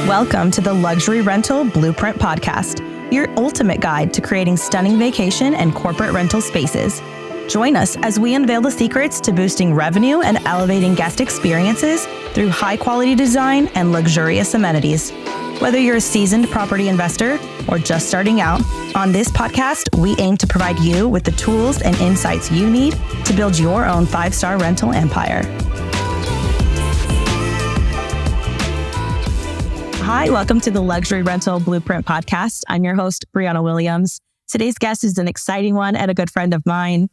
Welcome to the Luxury Rental Blueprint Podcast, your ultimate guide to creating stunning vacation and corporate rental spaces. Join us as we unveil the secrets to boosting revenue and elevating guest experiences through high-quality design and luxurious amenities. Whether you're a seasoned property investor or just starting out, on this podcast, we aim to provide you with the tools and insights you need to build your own 5-star rental empire. Hi, welcome to the Luxury Rental Blueprint Podcast. I'm your host, Breanna Williams. Today's guest is an exciting one and a good friend of mine.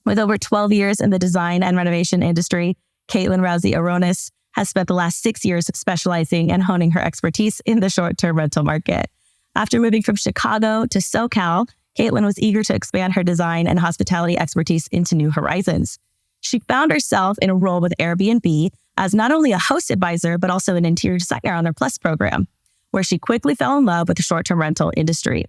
With over 12 years in the design and renovation industry, Kaitlyn Rowsey Aronis has spent the last 6 years specializing and honing her expertise in the short-term rental market. After moving from Chicago to SoCal, Kaitlyn was eager to expand her design and hospitality expertise into new horizons. She found herself in a role with Airbnb as not only a host advisor, but also an interior designer on their Plus program, where she quickly fell in love with the short-term rental industry.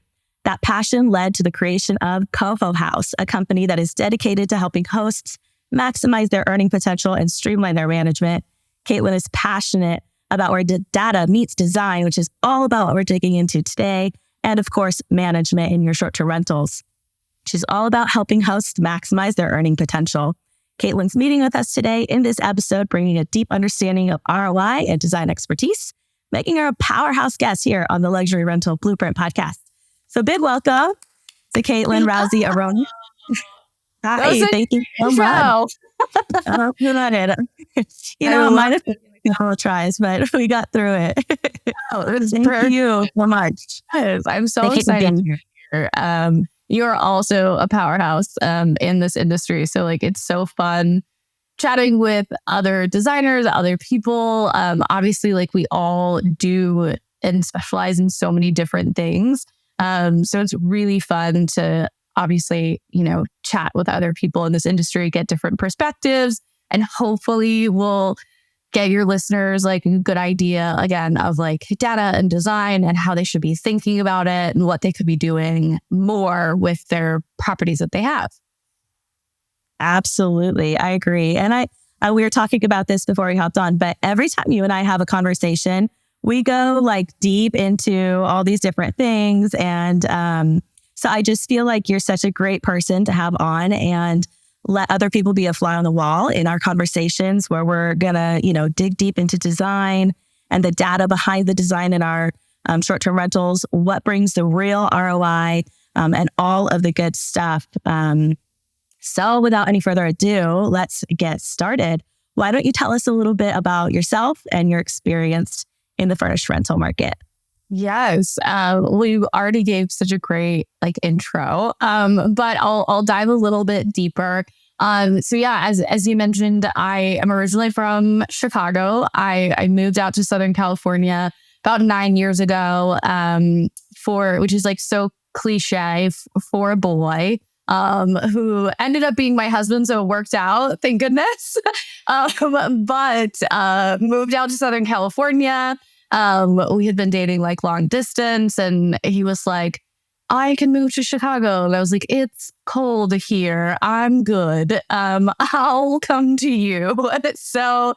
That passion led to the creation of CoHo House, a company that is dedicated to helping hosts maximize their earning potential and streamline their management. Kaitlyn is passionate about where data meets design, which is all about what we're digging into today, and of course, management in your short-term rentals. She's all about helping hosts maximize their earning potential. Kaitlyn's meeting with us today in this episode, bringing a deep understanding of ROI and design expertise, making her a powerhouse guest here on the Luxury Rental Blueprint Podcast. So big welcome to Kaitlyn Rowsey Aronis. Hi, thank you so much. Good on it. It might have been a couple of tries, but we got through it. Thank you so much. I'm so excited to be here. You're also a powerhouse in this industry. So it's so fun chatting with other designers, other people. Obviously, we all do and specialize in so many different things. So it's really fun to obviously, chat with other people in this industry, get different perspectives, and hopefully we'll get your listeners a good idea again of data and design and how they should be thinking about it and what they could be doing more with their properties that they have. Absolutely. I agree. And we were talking about this before we hopped on, but every time you and I have a conversation, we go deep into all these different things. And so I just feel like you're such a great person to have on and let other people be a fly on the wall in our conversations where we're going to, dig deep into design and the data behind the design in our short-term rentals, what brings the real ROI and all of the good stuff. So without any further ado, let's get started. Why don't you tell us a little bit about yourself and your experience in the furnished rental market? Yes, we already gave such a great intro, but I'll dive a little bit deeper. So yeah, as you mentioned, I am originally from Chicago. I moved out to Southern California about 9 years ago, which is so cliche for a boy, who ended up being my husband. So it worked out, thank goodness. But moved out to Southern California. We had been dating long distance, and he was like, I can move to Chicago. And I was like, it's cold here. I'm good. I'll come to you. So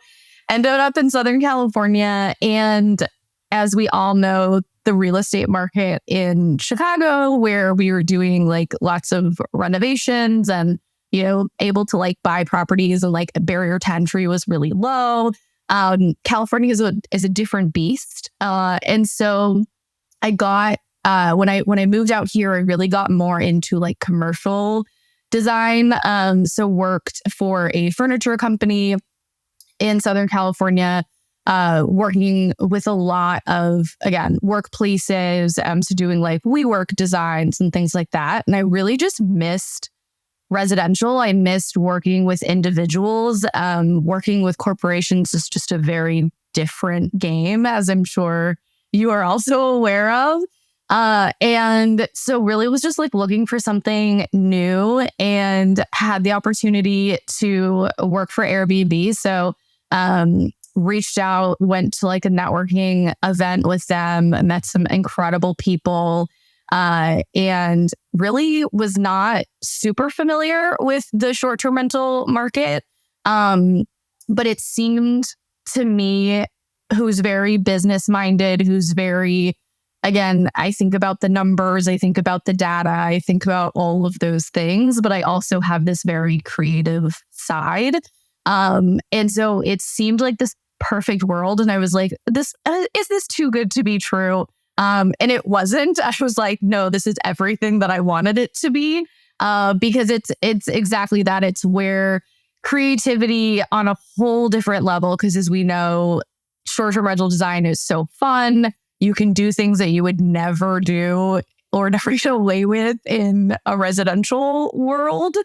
ended up in Southern California. And as we all know, the real estate market in Chicago, where we were doing lots of renovations and, able to buy properties and a barrier to entry was really low. California is a different beast. And so I got, when I moved out here, I really got more into commercial design. So worked for a furniture company in Southern California, working with a lot of, again, workplaces. So doing WeWork designs and things like that. And I really just missed residential. I missed working with individuals. Working with corporations is just a very different game, as I'm sure you are also aware of. And so really was just looking for something new, and had the opportunity to work for Airbnb. So reached out, went to a networking event with them, met some incredible people. And really was not super familiar with the short-term rental market. But it seemed to me who's very business minded, who's very, again, I think about the numbers, I think about the data, I think about all of those things, but I also have this very creative side. And so it seemed like this perfect world. And I was like, is this too good to be true? And it wasn't. I was like, no, this is everything that I wanted it to be. Because it's exactly that. It's where creativity on a whole different level, because as we know, short-term rental design is so fun. You can do things that you would never do or never get away with in a residential world.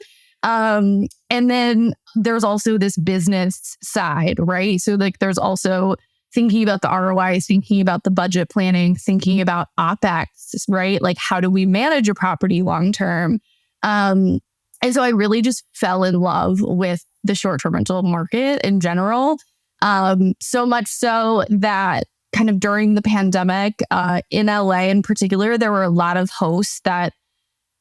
And then there's also this business side, right? So like there's also thinking about the ROI, thinking about the budget planning, thinking about OpEx, right? Like how do we manage a property long-term? And so I really just fell in love with the short-term rental market in general. So much so that kind of during the pandemic, in LA in particular, there were a lot of hosts that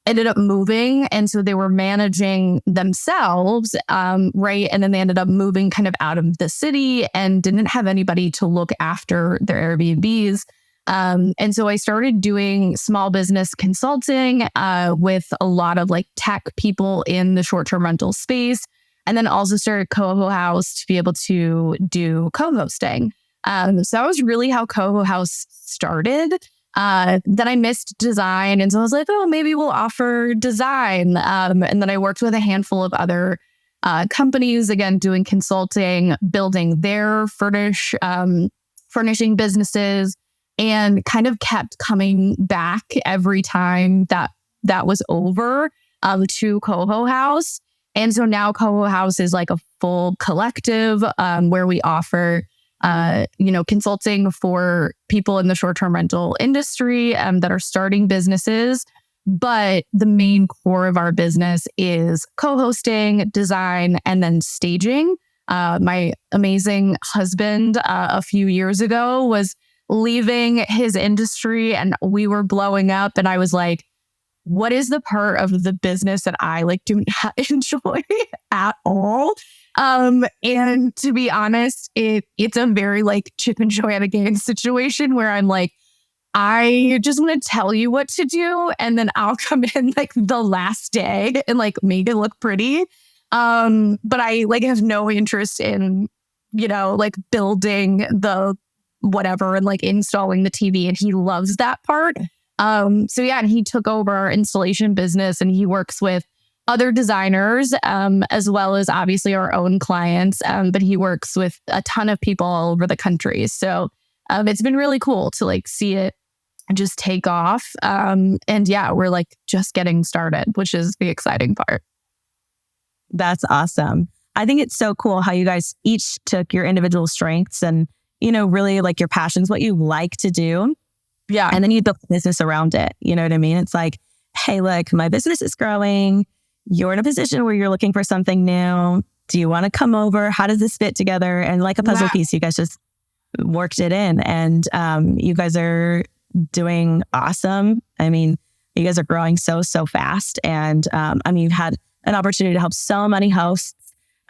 ended up moving. And so they were managing themselves, right? And then they ended up moving kind of out of the city and didn't have anybody to look after their Airbnbs. And so I started doing small business consulting with a lot of like tech people in the short-term rental space. And then also started CoHo House to be able to do co-hosting. So that was really how CoHo House started. Then I missed design. And so I was like, oh, maybe we'll offer design. And then I worked with a handful of other companies, again, doing consulting, building their furnishing businesses, and kind of kept coming back every time that was over to CoHo House. And so now CoHo House is like a full collective where we offer consulting for people in the short-term rental industry that are starting businesses. But the main core of our business is co-hosting, design, and then staging. My amazing husband a few years ago was leaving his industry and we were blowing up. And I was like, what is the part of the business that I like do not enjoy at all? And to be honest, it's a very like chip and Joanna Gaines situation where I'm like, I just want to tell you what to do. And then I'll come in like the last day and like make it look pretty. But I like have no interest in, like building the whatever and like installing the TV. And he loves that part. So yeah, and he took over our installation business and he works with other designers, as well as obviously our own clients. But he works with a ton of people all over the country. So it's been really cool to like see it just take off. And yeah, we're like just getting started, which is the exciting part. That's awesome. I think it's so cool how you guys each took your individual strengths and, really like your passions, what you like to do. Yeah. And then you build a business around it. You know what I mean? It's like, hey, look, my business is growing. You're in a position where you're looking for something new. Do you want to come over? How does this fit together? And like a puzzle piece, you guys just worked it in. And you guys are doing awesome. I mean, you guys are growing so fast. And you've had an opportunity to help so many hosts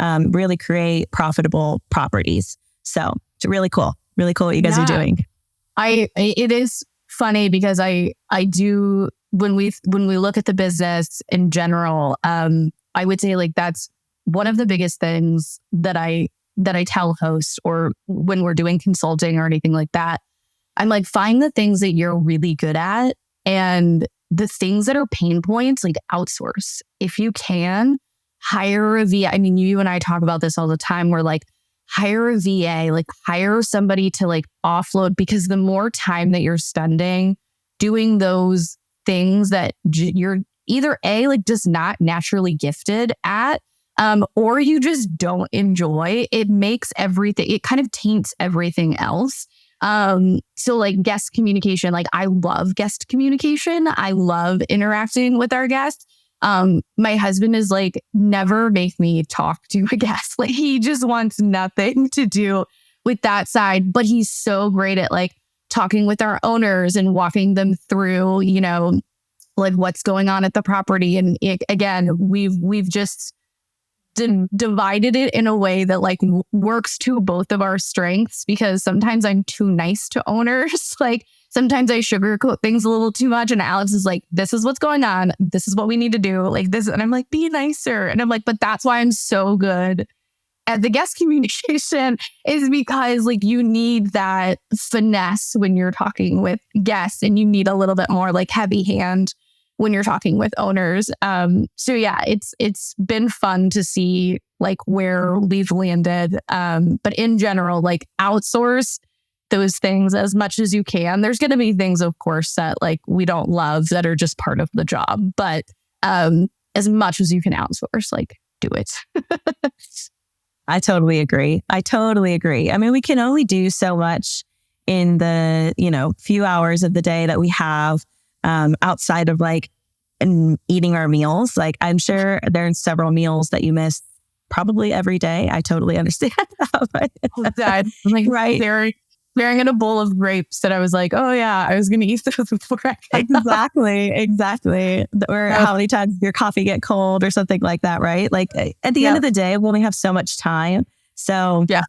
really create profitable properties. So it's really cool. Really cool what you guys are doing. It is funny because I do, when we look at the business in general, I would say like that's one of the biggest things that I tell hosts, or when we're doing consulting or anything like that. I'm like, find the things that you're really good at, and the things that are pain points, like outsource. If you can, hire a VA. I mean, you and I talk about this all the time. We're like, hire a VA, like hire somebody to like offload, because the more time that you're spending doing those things that you're either like just not naturally gifted at, or you just don't enjoy, it makes everything, it kind of taints everything else. So like guest communication, like I love guest communication. I love interacting with our guests. My husband is like, never make me talk to a guest. Like he just wants nothing to do with that side, but he's so great at like talking with our owners and walking them through, like what's going on at the property. And again, we've just divided it in a way that like works to both of our strengths, because sometimes I'm too nice to owners. Like sometimes I sugarcoat things a little too much, and Alex is like, this is what's going on. This is what we need to do. Like this. And I'm like, be nicer. And I'm like, but that's why I'm so good at the guest communication, is because like you need that finesse when you're talking with guests, and you need a little bit more like heavy hand when you're talking with owners. So yeah, it's been fun to see like where we've landed. But in general, like outsource those things as much as you can. There's going to be things, of course, that like we don't love that are just part of the job, but as much as you can outsource, like do it. I totally agree. I mean, we can only do so much in the, few hours of the day that we have outside of like eating our meals. Like I'm sure there's several meals that you miss probably every day. I totally understand that. Like right. Staring at a bowl of grapes that I was like, oh yeah, I was going to eat those before I Exactly. Or how many times your coffee get cold or something like that, right? Like at the end of the day, we only have so much time. So yeah,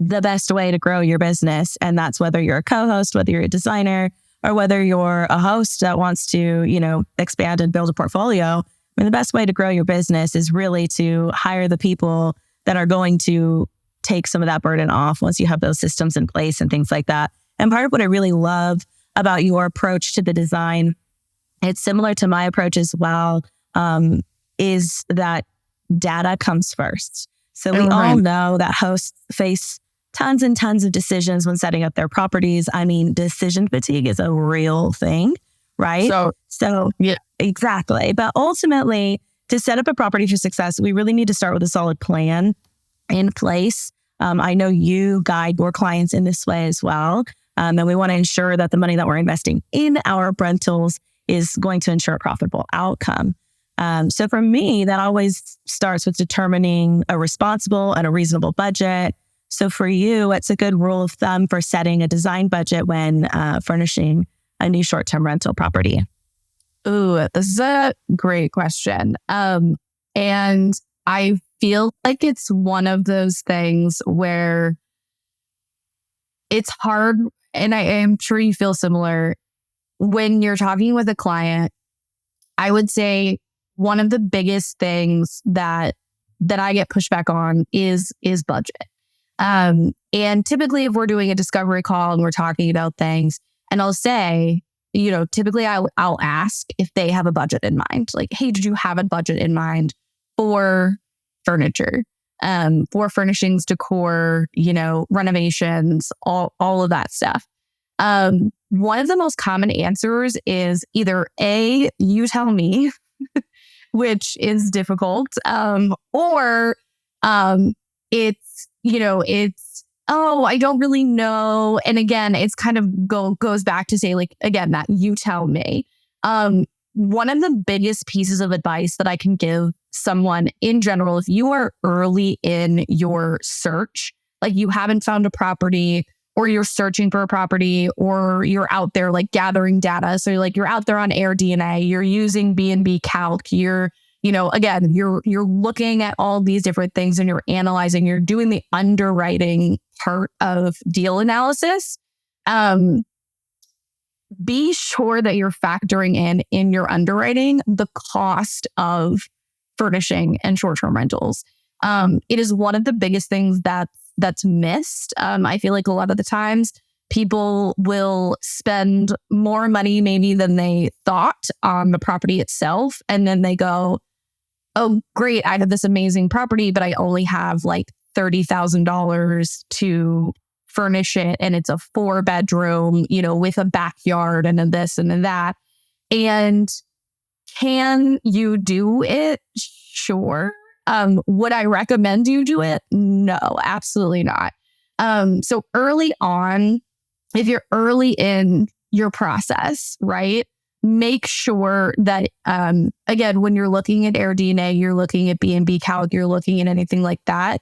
the best way to grow your business, and that's whether you're a co-host, whether you're a designer, or whether you're a host that wants to, expand and build a portfolio. I mean, the best way to grow your business is really to hire the people that are going to take some of that burden off once you have those systems in place and things like that. And part of what I really love about your approach to the design, it's similar to my approach as well, is that data comes first. So we all know that hosts face tons and tons of decisions when setting up their properties. I mean, decision fatigue is a real thing, right? So yeah, exactly. But ultimately, to set up a property for success, we really need to start with a solid plan in place. I know you guide your clients in this way as well. And we want to ensure that the money that we're investing in our rentals is going to ensure a profitable outcome. So for me, that always starts with determining a responsible and a reasonable budget. So for you, what's a good rule of thumb for setting a design budget when furnishing a new short-term rental property? Ooh, this is a great question. And I feel like it's one of those things where it's hard, and I am sure you feel similar. When you're talking with a client, I would say one of the biggest things that I get pushback on is budget. And typically if we're doing a discovery call and we're talking about things, and I'll say, typically I'll ask if they have a budget in mind. Like, hey, did you have a budget in mind for furniture, for furnishings, decor, renovations, all of that stuff? One of the most common answers is either A, you tell me, which is difficult, or it's, oh, I don't really know. And again, it's kind of goes back to say, like, again, that you tell me. One of the biggest pieces of advice that I can give someone in general, if you are early in your search, like you haven't found a property, or you're searching for a property, or you're out there like gathering data. So you're out there on AirDNA, you're using B&B Calc, you're looking at all these different things, and you're analyzing, you're doing the underwriting part of deal analysis. Be sure that you're factoring in your underwriting the cost of furnishing and short-term rentals. It is one of the biggest things that's missed. I feel like a lot of the times people will spend more money maybe than they thought on the property itself. And then they go, oh, great, I have this amazing property, but I only have like $30,000 to furnish it. And it's a 4-bedroom, with a backyard and a this and a that. And can you do it? Sure. Would I recommend you do it? No, absolutely not. So early on, if you're early in your process, right, make sure that, again, when you're looking at AirDNA, you're looking at B&B Calc, you're looking at anything like that.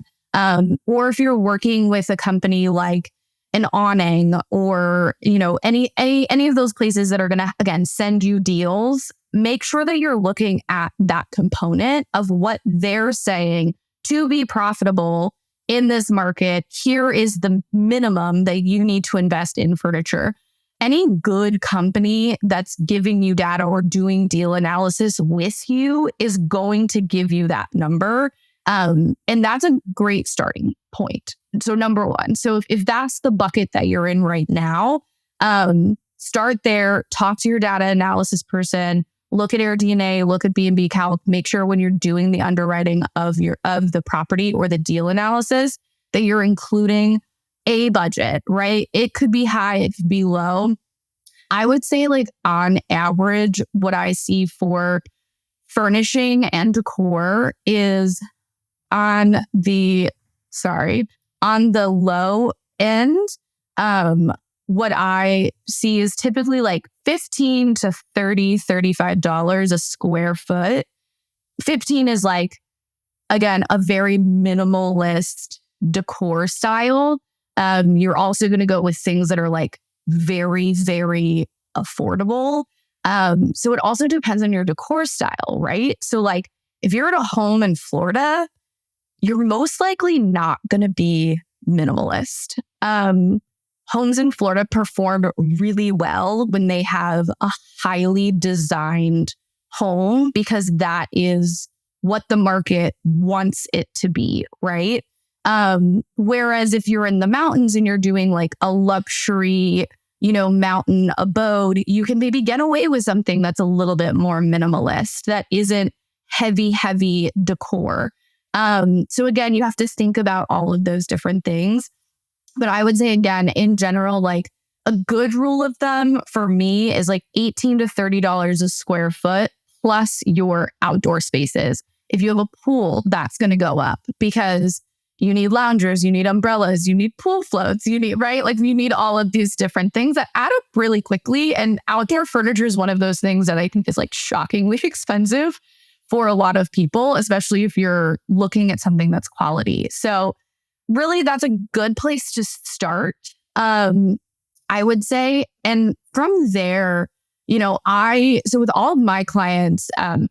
Or if you're working with a company like an awning or, any of those places that are going to, again, send you deals, make sure that you're looking at that component of what they're saying to be profitable in this market, here is the minimum that you need to invest in furniture. Any good company that's giving you data or doing deal analysis with you is going to give you that number. And that's a great starting point. So number one, so if that's the bucket that you're in right now, start there, talk to your data analysis person, look at AirDNA, look at B&B Calc, make sure when you're doing the underwriting of the property or the deal analysis that you're including a budget, right? It could be high, it could be low. I would say like on average, what I see for furnishing and decor is on the low end. What I see is typically like $15 to $35 a square foot. 15 is like, again, a very minimalist decor style. You're also going to go with things that are like very, very affordable. So it also depends on your decor style, right? So like if you're at a home in Florida, you're most likely not going to be minimalist. Homes in Florida perform really well when they have a highly designed home because that is what the market wants it to be, right? Whereas if you're in the mountains and you're doing like a luxury, mountain abode, you can maybe get away with something that's a little bit more minimalist, that isn't heavy decor. So again, you have to think about all of those different things. But I would say, again, in general, like a good rule of thumb for me is like $18 to $30 a square foot plus your outdoor spaces. If you have a pool, that's going to go up because you need loungers, you need umbrellas, you need pool floats, you need all of these different things that add up really quickly. And outdoor furniture is one of those things that I think is like shockingly expensive for a lot of people, especially if you're looking at something that's quality. So really, that's a good place to start, I would say. And from there, so with all of my clients, when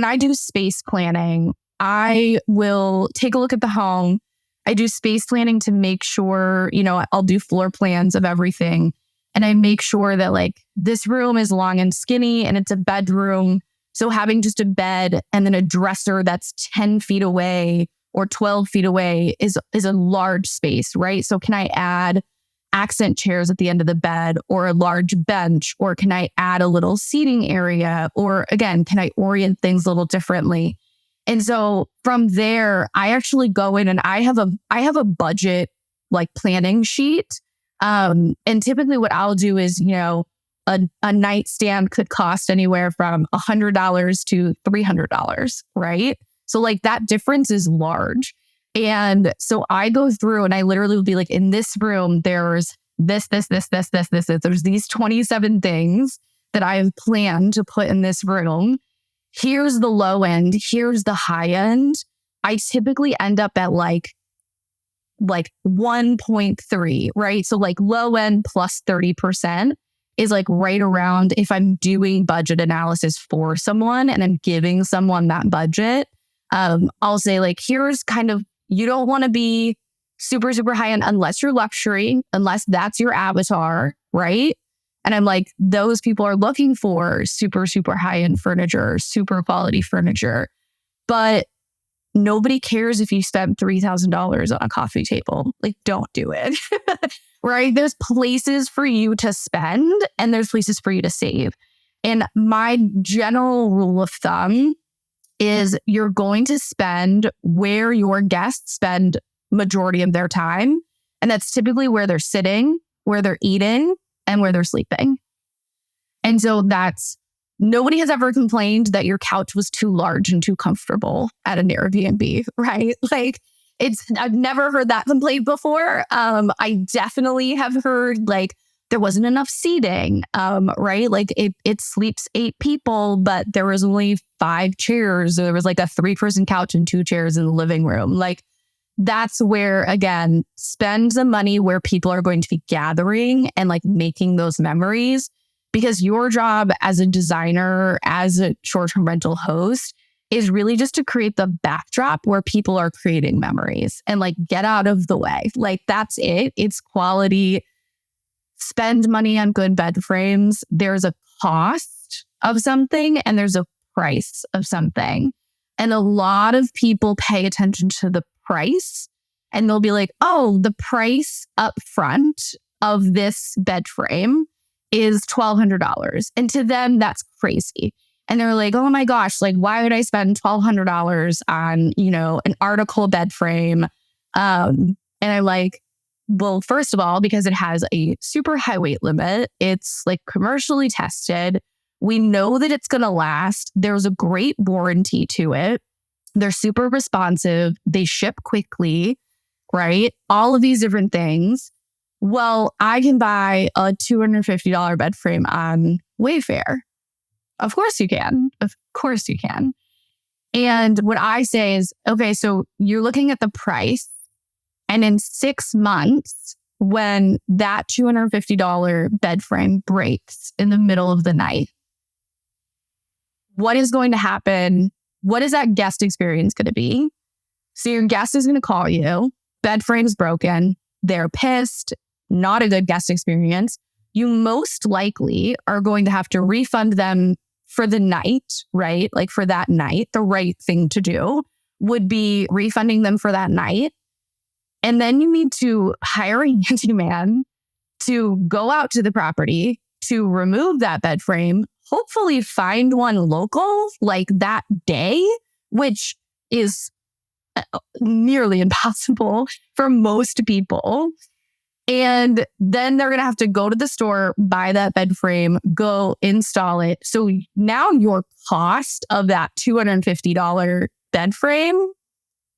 I do space planning, I will take a look at the home. I do space planning to make sure, I'll do floor plans of everything. And I make sure that like this room is long and skinny and it's a bedroom. So having just a bed and then a dresser that's 10 feet away or 12 feet away is a large space, right? So can I add accent chairs at the end of the bed or a large bench? Or can I add a little seating area? Or again, can I orient things a little differently? And so from there, I actually go in and I have a budget like planning sheet. And typically what I'll do is, a nightstand could cost anywhere from $100 to $300, right? So like that difference is large. And so I go through and I literally will be like, in this room, there's this. There's these 27 things that I have planned to put in this room. Here's the low end. Here's the high end. I typically end up at like 1.3, right? So like low end plus 30% is like right around, if I'm doing budget analysis for someone and I'm giving someone that budget, I'll say like, here's kind of, you don't want to be super, super high end unless you're luxury, unless that's your avatar, right? And I'm like, those people are looking for super, super high end furniture, super quality furniture. But nobody cares if you spent $3,000 on a coffee table. Like, don't do it, right? There's places for you to spend and there's places for you to save. And my general rule of thumb is you're going to spend where your guests spend majority of their time. And that's typically where they're sitting, where they're eating, and where they're sleeping. And so nobody has ever complained that your couch was too large and too comfortable at an Airbnb, right? Like I've never heard that complaint before. I definitely have heard like there wasn't enough seating, right? Like it sleeps 8 people, but there was only 5 chairs. There was like a 3-person couch and 2 chairs in the living room. Like that's where, again, spend the money where people are going to be gathering and like making those memories, because your job as a designer, as a short-term rental host, is really just to create the backdrop where people are creating memories and like get out of the way. Like that's it. It's quality. Spend money on good bed frames. There's a cost of something and there's a price of something. And a lot of people pay attention to the price and they'll be like, oh, the price up front of this bed frame is $1,200. And to them, that's crazy. And they're like, oh my gosh, like, why would I spend $1,200 on, an article bed frame? And I'm like, well, first of all, because it has a super high weight limit, it's like commercially tested. We know that it's going to last. There's a great warranty to it. They're super responsive. They ship quickly, right? All of these different things. Well, I can buy a $250 bed frame on Wayfair. Of course you can. Of course you can. And what I say is, okay, so you're looking at the price. And in 6 months, when that $250 bed frame breaks in the middle of the night, what is going to happen? What is that guest experience going to be? So your guest is going to call you, bed frame's broken, they're pissed, not a good guest experience. You most likely are going to have to refund them for the night, right? Like for that night, the right thing to do would be refunding them for that night. And then you need to hire a handyman to go out to the property to remove that bed frame, hopefully find one local like that day, which is nearly impossible for most people. And then they're going to have to go to the store, buy that bed frame, go install it. So now your cost of that $250 bed frame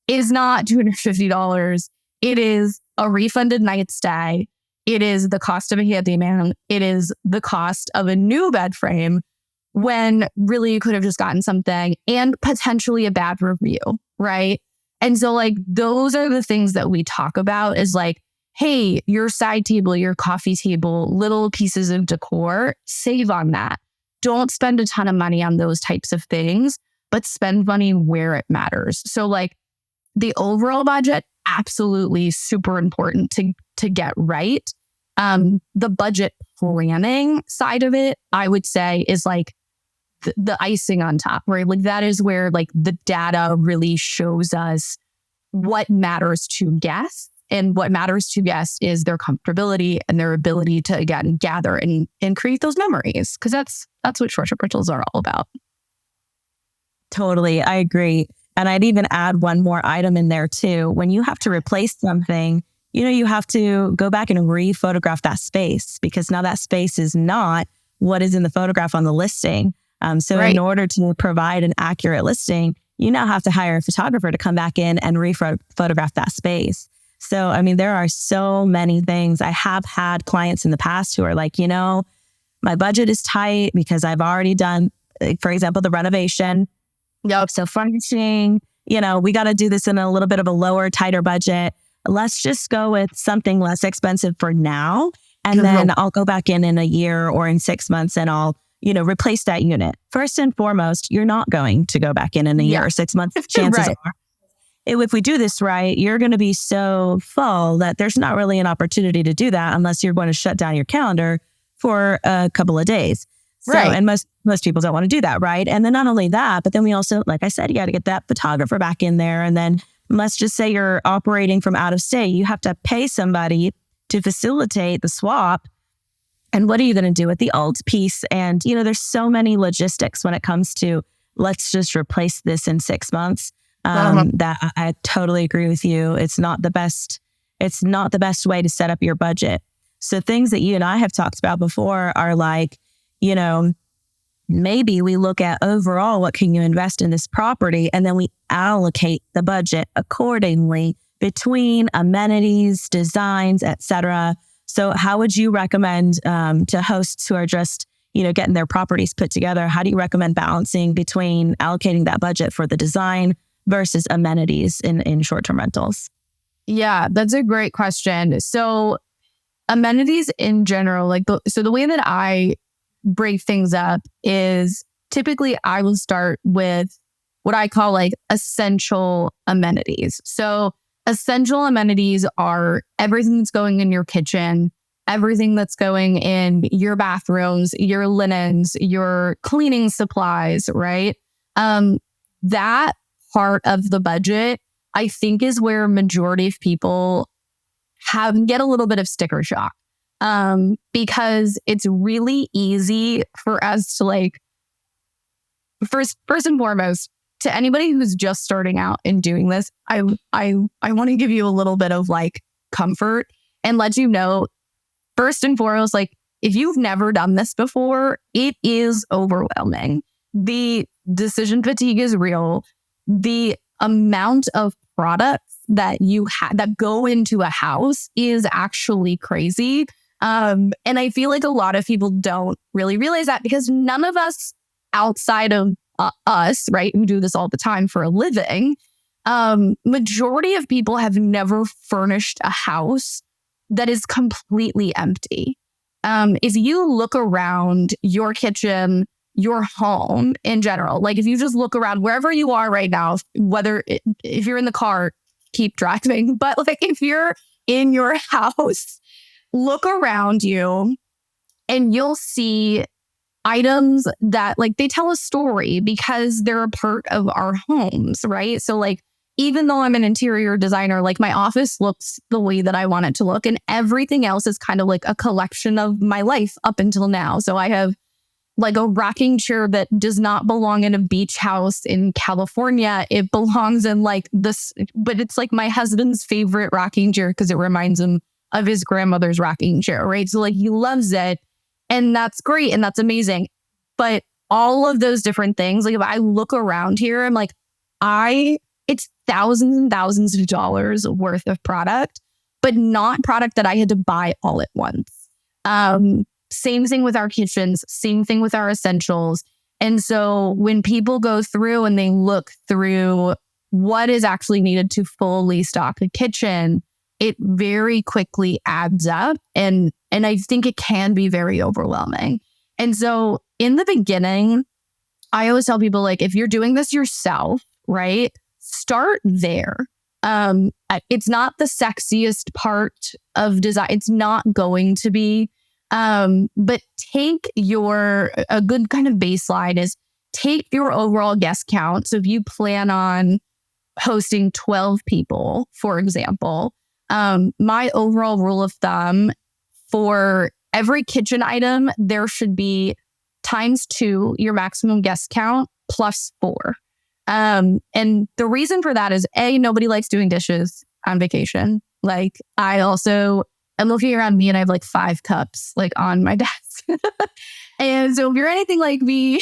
is not $250. It is a refunded night stay. It is the cost of a handyman. It is the cost of a new bed frame when really you could have just gotten something and potentially a bad review, right? And so like those are the things that we talk about is like, hey, your side table, your coffee table, little pieces of decor, save on that. Don't spend a ton of money on those types of things, but spend money where it matters. So like the overall budget, absolutely super important to get right. The budget planning side of it, I would say is like the icing on top, right? Like that is where like the data really shows us what matters to guests. And what matters to guests is their comfortability and their ability to, again, gather and create those memories. Because that's what short trip rentals are all about. Totally. I agree. And I'd even add one more item in there too. When you have to replace something, you have to go back and re-photograph that space because now that space is not what is in the photograph on the listing. So right. In order to provide an accurate listing, you now have to hire a photographer to come back in and re-photograph that space. So, I mean, there are so many things. I have had clients in the past who are like, my budget is tight because I've already done, for example, the renovation. Yep. So furnishing, we got to do this in a little bit of a lower, tighter budget. Let's just go with something less expensive for now. And then I'll go back in a year or in 6 months and I'll, replace that unit. First and foremost, you're not going to go back in a year or 6 months. Chances right. are. If we do this right, you're going to be so full that there's not really an opportunity to do that unless you're going to shut down your calendar for a couple of days. So, right. And most people don't want to do that, right? And then not only that, but then we also, like I said, you got to get that photographer back in there. And then let's just say you're operating from out of state. You have to pay somebody to facilitate the swap. And what are you going to do with the alt piece? And, there's so many logistics when it comes to let's just replace this in 6 months. That I totally agree with you. It's not the best way to set up your budget. So things that you and I have talked about before are like, maybe we look at overall, what can you invest in this property? And then we allocate the budget accordingly between amenities, designs, etc. So how would you recommend to hosts who are just, getting their properties put together? How do you recommend balancing between allocating that budget for the design versus amenities in short-term rentals? Yeah, that's a great question. So amenities in general, the way that I break things up is typically I will start with what I call like essential amenities. So essential amenities are everything that's going in your kitchen, everything that's going in your bathrooms, your linens, your cleaning supplies, right? That part of the budget, I think, is where majority of people get a little bit of sticker shock. Because it's really easy for us to like, first and foremost, to anybody who's just starting out and doing this, I want to give you a little bit of like comfort and let you know, first and foremost, like if you've never done this before, it is overwhelming. The decision fatigue is real. The amount of products that that go into a house is actually crazy. And I feel like a lot of people don't really realize that because none of us outside of us, right, who do this all the time for a living, majority of people have never furnished a house that is completely empty. If you look around your kitchen, your home in general, like if you just look around wherever you are right now, if you're in the car, keep driving, but like if you're in your house, look around you and you'll see items that like they tell a story because they're a part of our homes, right? So like, even though I'm an interior designer, like my office looks the way that I want it to look and everything else is kind of like a collection of my life up until now. So I have like a rocking chair that does not belong in a beach house in California. It belongs in like this, but it's like my husband's favorite rocking chair because it reminds him of his grandmother's rocking chair, right? So like he loves it and that's great and that's amazing. But all of those different things, like if I look around here, I'm like, it's thousands and thousands of dollars worth of product, but not product that I had to buy all at once. Same thing with our kitchens, same thing with our essentials. And so when people go through and they look through what is actually needed to fully stock a kitchen, it very quickly adds up. And I think it can be very overwhelming. And so in the beginning, I always tell people, like, if you're doing this yourself, right, start there. It's not the sexiest part of design. It's not going to be. But a good kind of baseline is take your overall guest count. So if you plan on hosting 12 people, for example, my overall rule of thumb for every kitchen item, there should be ×2 your maximum guest count +4. And the reason for that is nobody likes doing dishes on vacation. Like I'm looking around me and I have like 5 cups like on my desk. And so if you're anything like me,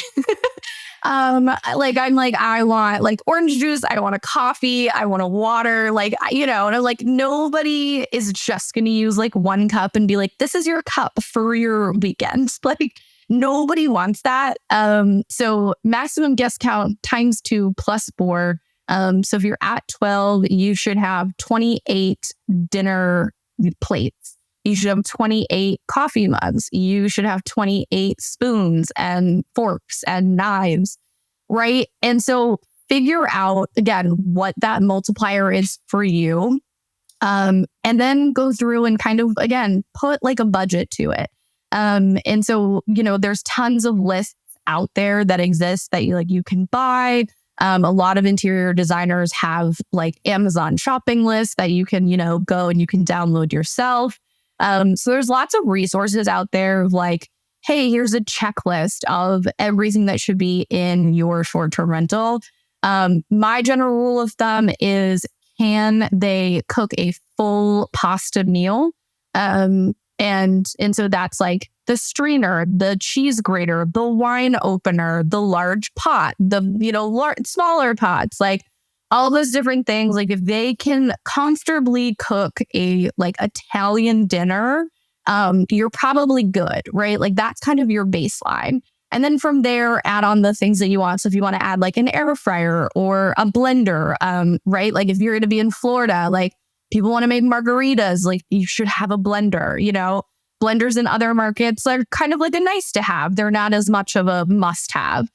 I'm like, I want like orange juice. I want a coffee. I want a water. Like, and I'm like, nobody is just going to use like 1 cup and be like, this is your cup for your weekend. Like nobody wants that. So maximum guest count ×2 +4. So if you're at 12, you should have 28 dinner plates. You should have 28 coffee mugs. You should have 28 spoons and forks and knives, right? And so figure out, again, what that multiplier is for you. And then go through and kind of, again, put like a budget to it. And so, there's tons of lists out there that exist that you can buy. A lot of interior designers have like Amazon shopping lists that you can, go and you can download yourself. So there's lots of resources out there of like, hey, here's a checklist of everything that should be in your short-term rental. My general rule of thumb is, can they cook a full pasta meal? And so that's like the strainer, the cheese grater, the wine opener, the large pot, the, smaller pots, like all those different things. Like if they can comfortably cook a like Italian dinner, you're probably good, right? Like that's kind of your baseline. And then from there, add on the things that you want. So if you want to add like an air fryer or a blender, right? Like if you're going to be in Florida, like people want to make margaritas, like you should have a blender, Blenders in other markets are kind of like a nice to have. They're not as much of a must have.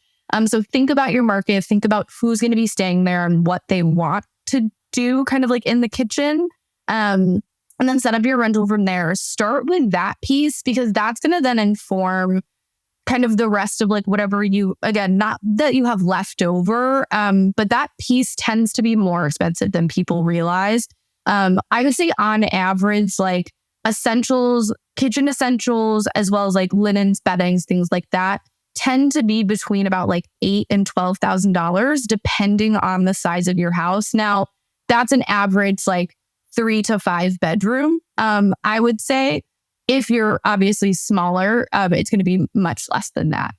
So think about your market, think about who's going to be staying there and what they want to do kind of like in the kitchen. And then set up your rental from there. Start with that piece because that's going to then inform kind of the rest of like whatever you, again, not that you have left over, but that piece tends to be more expensive than people realize. I would say on average, like essentials, kitchen essentials, as well as like linens, beddings, things like that tend to be between about like $8,000 and $12,000, depending on the size of your house. Now, that's an average like 3 to 5 bedroom. I would say if you're obviously smaller, it's going to be much less than that.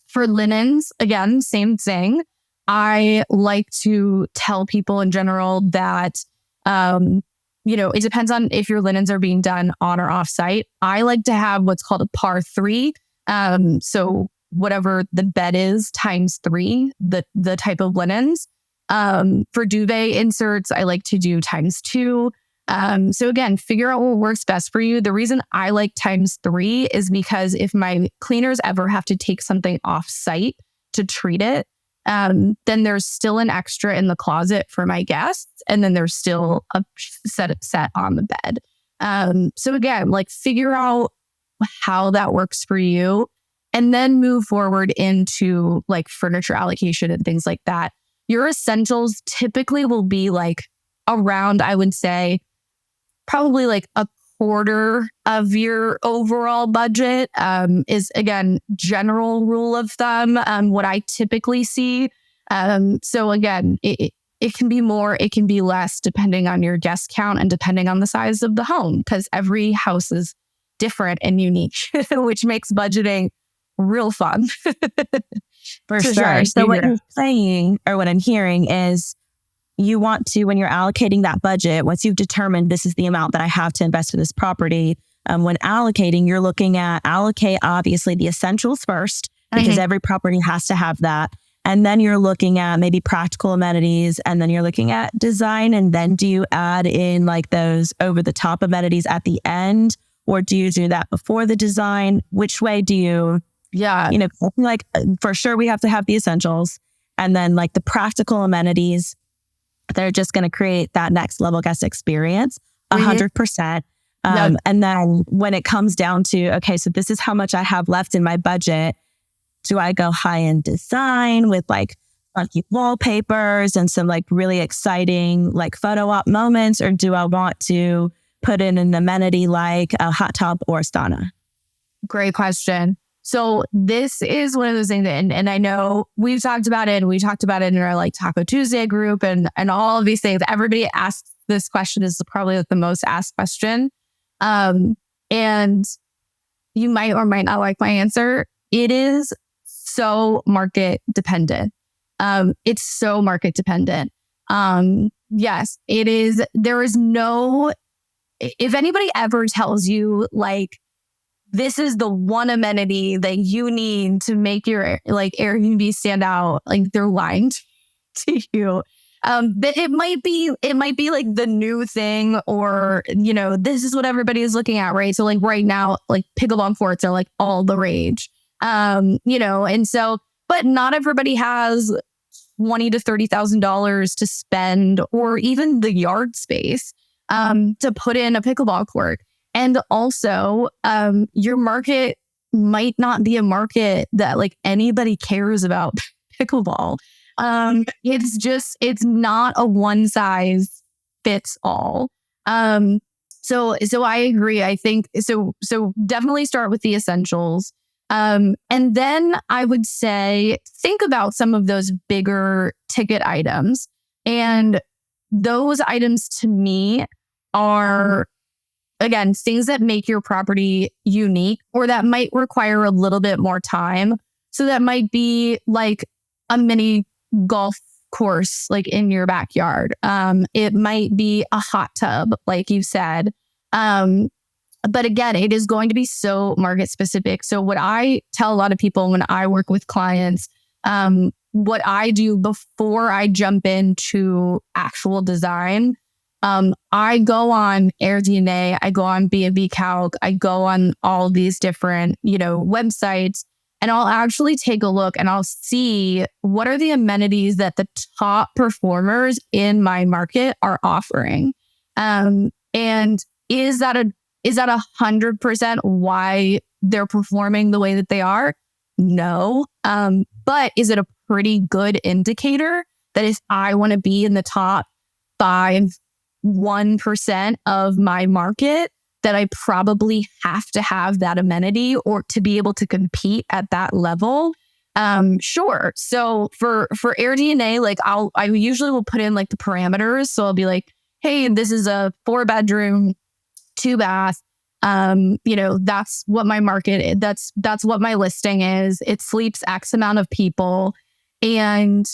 For linens, again, same thing. I like to tell people in general that, it depends on if your linens are being done on or off site. I like to have what's called a par 3. So whatever the bed is times 3, the type of linens. For duvet inserts, I like to do times 2. So again, figure out what works best for you. The reason I like times 3 is because if my cleaners ever have to take something off site to treat it, then there's still an extra in the closet for my guests. And then there's still a set on the bed. So again, like figure out how that works for you and then move forward into like furniture allocation and things like that. Your essentials typically will be like around, I would say, probably like a quarter of your overall budget is, again, general rule of thumb, what I typically see. So again, it can be more, it can be less depending on your guest count and depending on the size of the home because every house is different and unique, which makes budgeting real fun. For sure. So what you're saying or what I'm hearing is you want to, when you're allocating that budget, once you've determined this is the amount that I have to invest in this property, when allocating, you're looking at allocate obviously the essentials first because every property has to have that. And then you're looking at maybe practical amenities and then you're looking at design. And then do you add in like those over the top amenities at the end or do you do that before the design? Which way do you... Yeah. Like for sure we have to have the essentials and then like the practical amenities, they're just going to create that next level guest experience 100%. And then when it comes down to, okay, so this is how much I have left in my budget. Do I go high end design with like funky wallpapers and some like really exciting like photo op moments? Or do I want to put in an amenity like a hot tub or a sauna? Great question. So this is one of those things that, and I know we've talked about it and we talked about it in our like Taco Tuesday group and all of these things. Everybody asks this question is probably the most asked question. And you might or might not like my answer. It is so market dependent. It's so market dependent. Yes, it is. There is no, if anybody ever tells you like, this is the one amenity that you need to make your like Airbnb stand out, like they're lying to you. But it might be like the new thing or, this is what everybody is looking at, right? So like right now, like pickleball courts are like all the rage, and so, but not everybody has $20,000 to $30,000 to spend or even the yard space, to put in a pickleball court. And also, your market might not be a market that like anybody cares about pickleball. It's not a one size fits all. So I agree. I think so definitely start with the essentials. And then I would say, think about some of those bigger ticket items. And those items to me are, again, things that make your property unique or that might require a little bit more time. So that might be like a mini golf course, like in your backyard. It might be a hot tub, like you said. But again, it is going to be so market specific. So what I tell a lot of people when I work with clients, what I do before I jump into actual design, I go on AirDNA, I go on B&B Calc, I go on all these different, websites, and I'll actually take a look and I'll see what are the amenities that the top performers in my market are offering. And is that 100% why they're performing the way that they are? No. But is it a pretty good indicator that if I want to be in the top 1% of my market, that I probably have to have that amenity or to be able to compete at that level? Sure. So for AirDNA, like I usually will put in like the parameters. So I'll be like, hey, this is a 4-bedroom, 2-bath. That's what my market is. That's what my listing is. It sleeps X amount of people, and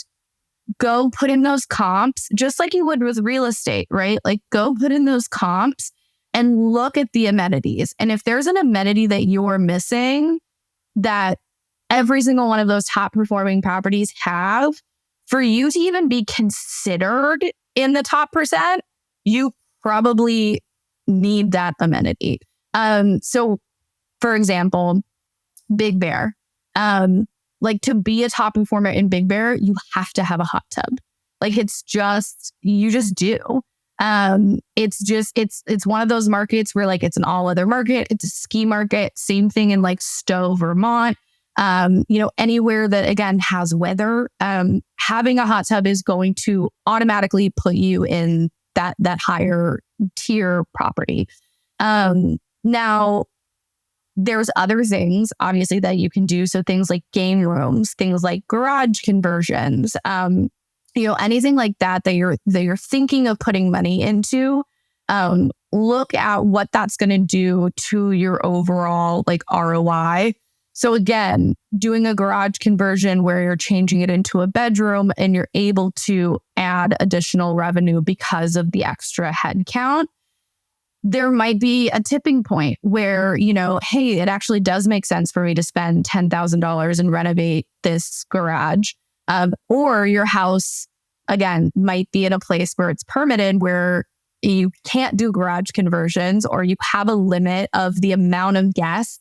go put in those comps, just like you would with real estate, right? Like go put in those comps and look at the amenities. And if there's an amenity that you're missing that every single one of those top performing properties have, for you to even be considered in the top percent, you probably need that amenity. So for example, Big Bear, like to be a top performer in Big Bear, you have to have a hot tub. Like you just do. It's one of those markets where like it's an all other market. It's a ski market. Same thing in like Stowe, Vermont. Anywhere that again has weather, having a hot tub is going to automatically put you in that higher tier property. Now there's other things obviously that you can do. So things like game rooms, things like garage conversions, anything like that you're thinking of putting money into. Look at what that's going to do to your overall like ROI. So again, doing a garage conversion where you're changing it into a bedroom and you're able to add additional revenue because of the extra head count. There might be a tipping point where, hey, it actually does make sense for me to spend $10,000 and renovate this garage. Or your house, again, might be in a place where it's permitted where you can't do garage conversions, or you have a limit of the amount of guests,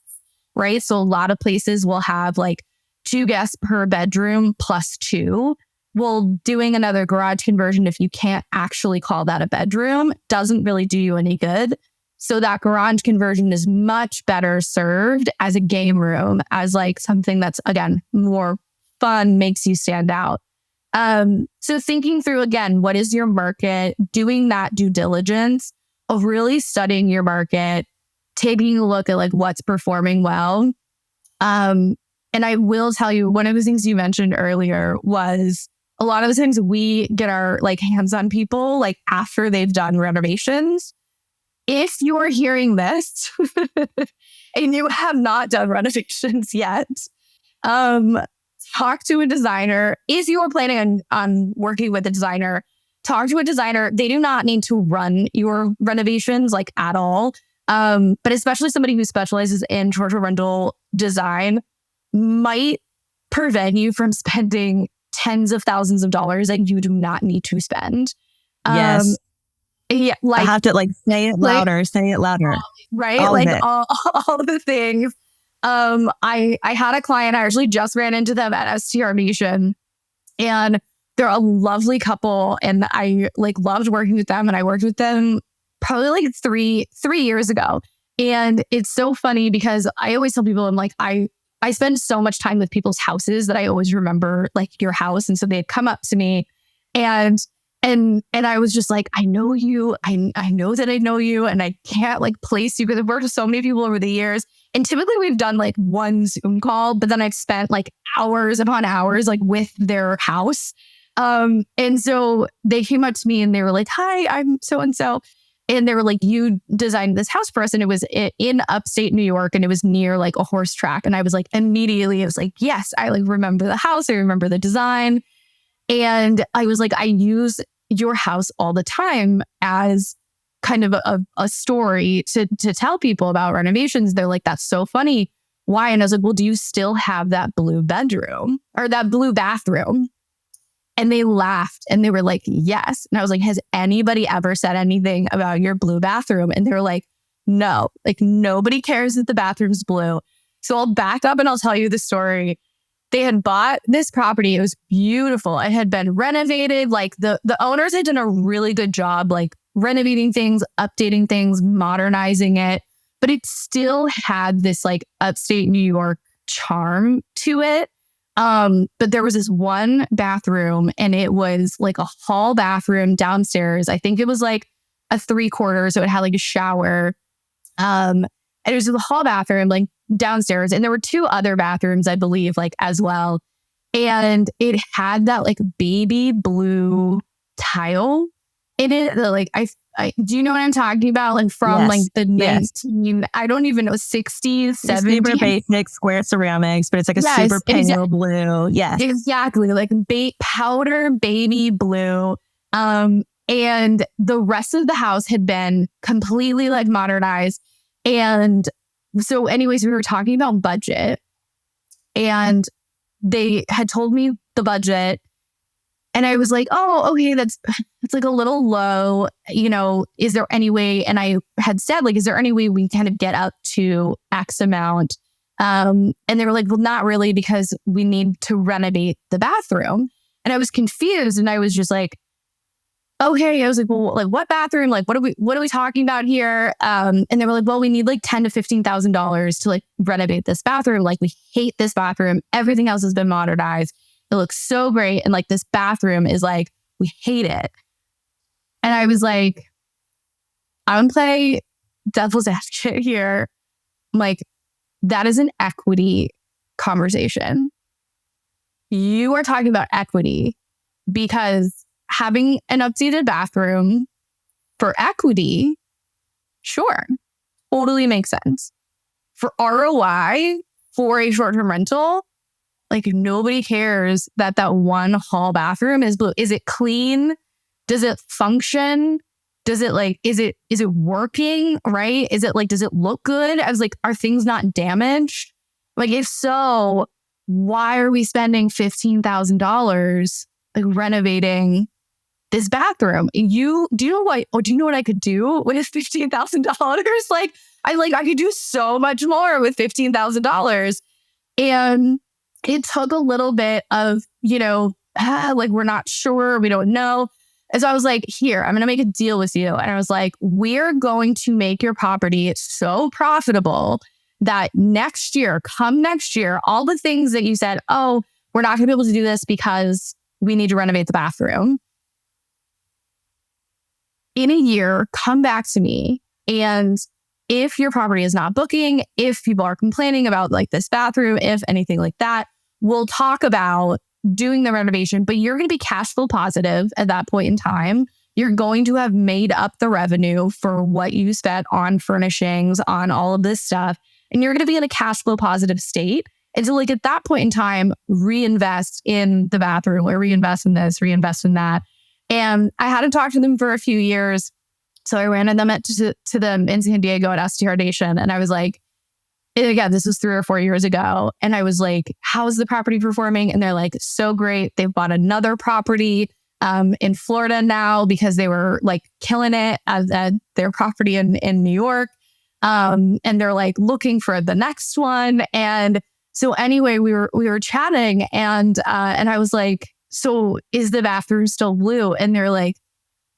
right? So a lot of places will have like 2 guests per bedroom plus 2. Well, doing another garage conversion, if you can't actually call that a bedroom, doesn't really do you any good. So that garage conversion is much better served as a game room, as like something that's, again, more fun, makes you stand out. So thinking through, again, what is your market, doing that due diligence of really studying your market, taking a look at like what's performing well. And I will tell you, one of the things you mentioned earlier was a lot of the times we get our like hands on people like after they've done renovations. If you're hearing this and you have not done renovations yet, talk to a designer. If you are planning on working with a designer, talk to a designer. They do not need to run your renovations like at all. But especially somebody who specializes in short-term rental design might prevent you from spending tens of thousands of dollars that you do not need to spend. Yes. Yeah, like I have to like say it louder, right? All like of it. all the things. I had a client, I actually just ran into them at STR Nation, and they're a lovely couple, and I like loved working with them, and I worked with them probably like three years ago. And it's so funny because I always tell people, I'm like, I spend so much time with people's houses that I always remember like your house. And so they'd come up to me and I was just like, I know you. I know that I know you, and I can't like place you because I've worked with so many people over the years. And typically we've done like one Zoom call, but then I've spent like hours upon hours like with their house. And so they came up to me and they were like, hi, I'm so-and-so. And they were like, you designed this house for us. And it was in upstate New York, and it was near like a horse track. And I was like, immediately, I was like, yes, I like remember the house. I remember the design. And I was like, I use your house all the time as kind of a story to tell people about renovations. They're like, that's so funny. Why? And I was like, well, do you still have that blue bedroom or that blue bathroom? And they laughed and they were like, yes. And I was like, has anybody ever said anything about your blue bathroom? And they were like, no, like nobody cares that the bathroom's blue. So I'll back up and I'll tell you the story. They had bought this property. It was beautiful. It had been renovated. Like the owners had done a really good job, like renovating things, updating things, modernizing it. But it still had this like upstate New York charm to it. But there was this one bathroom and it was like a hall bathroom downstairs. I think it was like a 3/4. So it had like a shower. And it was the hall bathroom like downstairs. And there were 2 other bathrooms, I believe, like as well. And it had that like baby blue tile in it. That, like, I do you know what I'm talking about? Like from like the 19, I don't even know, 60s, 70s. Super basic square ceramics, but it's like a super pale blue. Yes. Exactly. Like powder baby blue. And the rest of the house had been completely like modernized. And so anyways, we were talking about budget and they had told me the budget. And I was like, oh, okay, that's like a little low. You know, is there any way? And I had said, like, is there any way we kind of get up to X amount? And they were like, well, not really, because we need to renovate the bathroom. And I was confused. And I was just like, okay. I was like, well, like what bathroom? Like, what are we talking about here? And they were like, well, we need like $10,000 to $15,000 to like renovate this bathroom. Like, we hate this bathroom. Everything else has been modernized. It looks so great. And like this bathroom is like, we hate it. And I was like, I'm gonna play devil's advocate here. I'm like, that is an equity conversation. You are talking about equity because having an updated bathroom for equity, sure, totally makes sense. For ROI, for a short-term rental, like nobody cares that one hall bathroom is blue. Is it clean? Does it function? Does it like, is it working? Right? Is it like, does it look good? I was like, are things not damaged? Like, if so, why are we spending $15,000 like renovating this bathroom? Do you know what I could do with $15,000? Like, I could do so much more with $15,000. And it took a little bit of, like, we're not sure, we don't know. And so I was like, here, I'm going to make a deal with you. And I was like, we're going to make your property so profitable that come next year, all the things that you said, oh, we're not going to be able to do this because we need to renovate the bathroom. In a year, come back to me. And if your property is not booking, if people are complaining about like this bathroom, if anything like that, we'll talk about doing the renovation, but you're going to be cash flow positive at that point in time. You're going to have made up the revenue for what you spent on furnishings, on all of this stuff. And you're going to be in a cash flow positive state. And so like at that point in time, reinvest in the bathroom or reinvest in this, reinvest in that. And I hadn't talked to them for a few years. So I ran them to them in San Diego at STR Nation. And I was like, again, this was 3 or 4 years ago. And I was like, how's the property performing? And they're like, so great. They've bought another property in Florida now because they were like killing it at their property in New York. And they're like looking for the next one. And so anyway, we were chatting and I was like, so is the bathroom still blue? And they're like,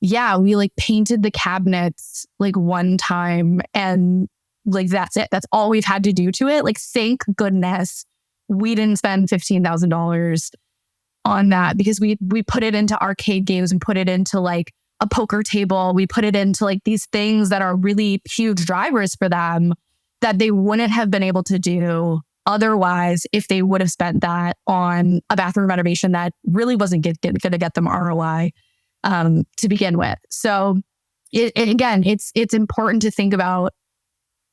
yeah, we like painted the cabinets like one time and like, that's it. That's all we've had to do to it. Like, thank goodness we didn't spend $15,000 on that because we put it into arcade games and put it into like a poker table. We put it into like these things that are really huge drivers for them that they wouldn't have been able to do otherwise if they would have spent that on a bathroom renovation that really wasn't going to get them ROI to begin with. So again, it's important to think about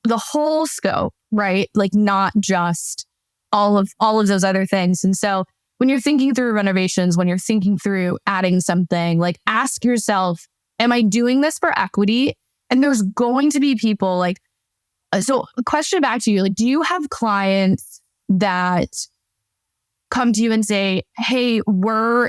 the whole scope, right? Like not just all of those other things. And so when you're thinking through renovations, when you're thinking through adding something, like ask yourself, am I doing this for equity? And there's going to be people like, so a question back to you, like, do you have clients that come to you and say, hey,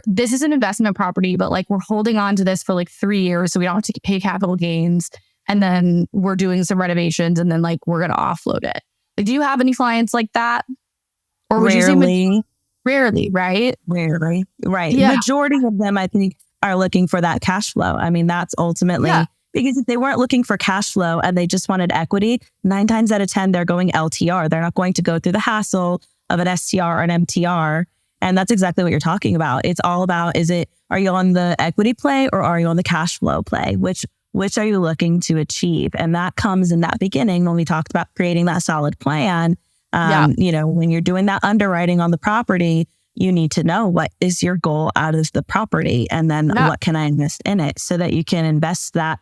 this is an investment property, but like we're holding on to this for like 3 years so we don't have to pay capital gains. And then we're doing some renovations and then like we're going to offload it. Do you have any clients like that? Or would you say rarely, right? Rarely. Right. Yeah. Majority of them, I think, are looking for that cash flow. I mean, that's ultimately because if they weren't looking for cash flow and they just wanted equity, 9 times out of 10, they're going LTR. They're not going to go through the hassle of an STR or an MTR. And that's exactly what you're talking about. It's all about, are you on the equity play or are you on the cash flow play? Which are you looking to achieve? And that comes in that beginning when we talked about creating that solid plan. When you're doing that underwriting on the property, you need to know what is your goal out of the property and then what can I invest in it so that you can invest that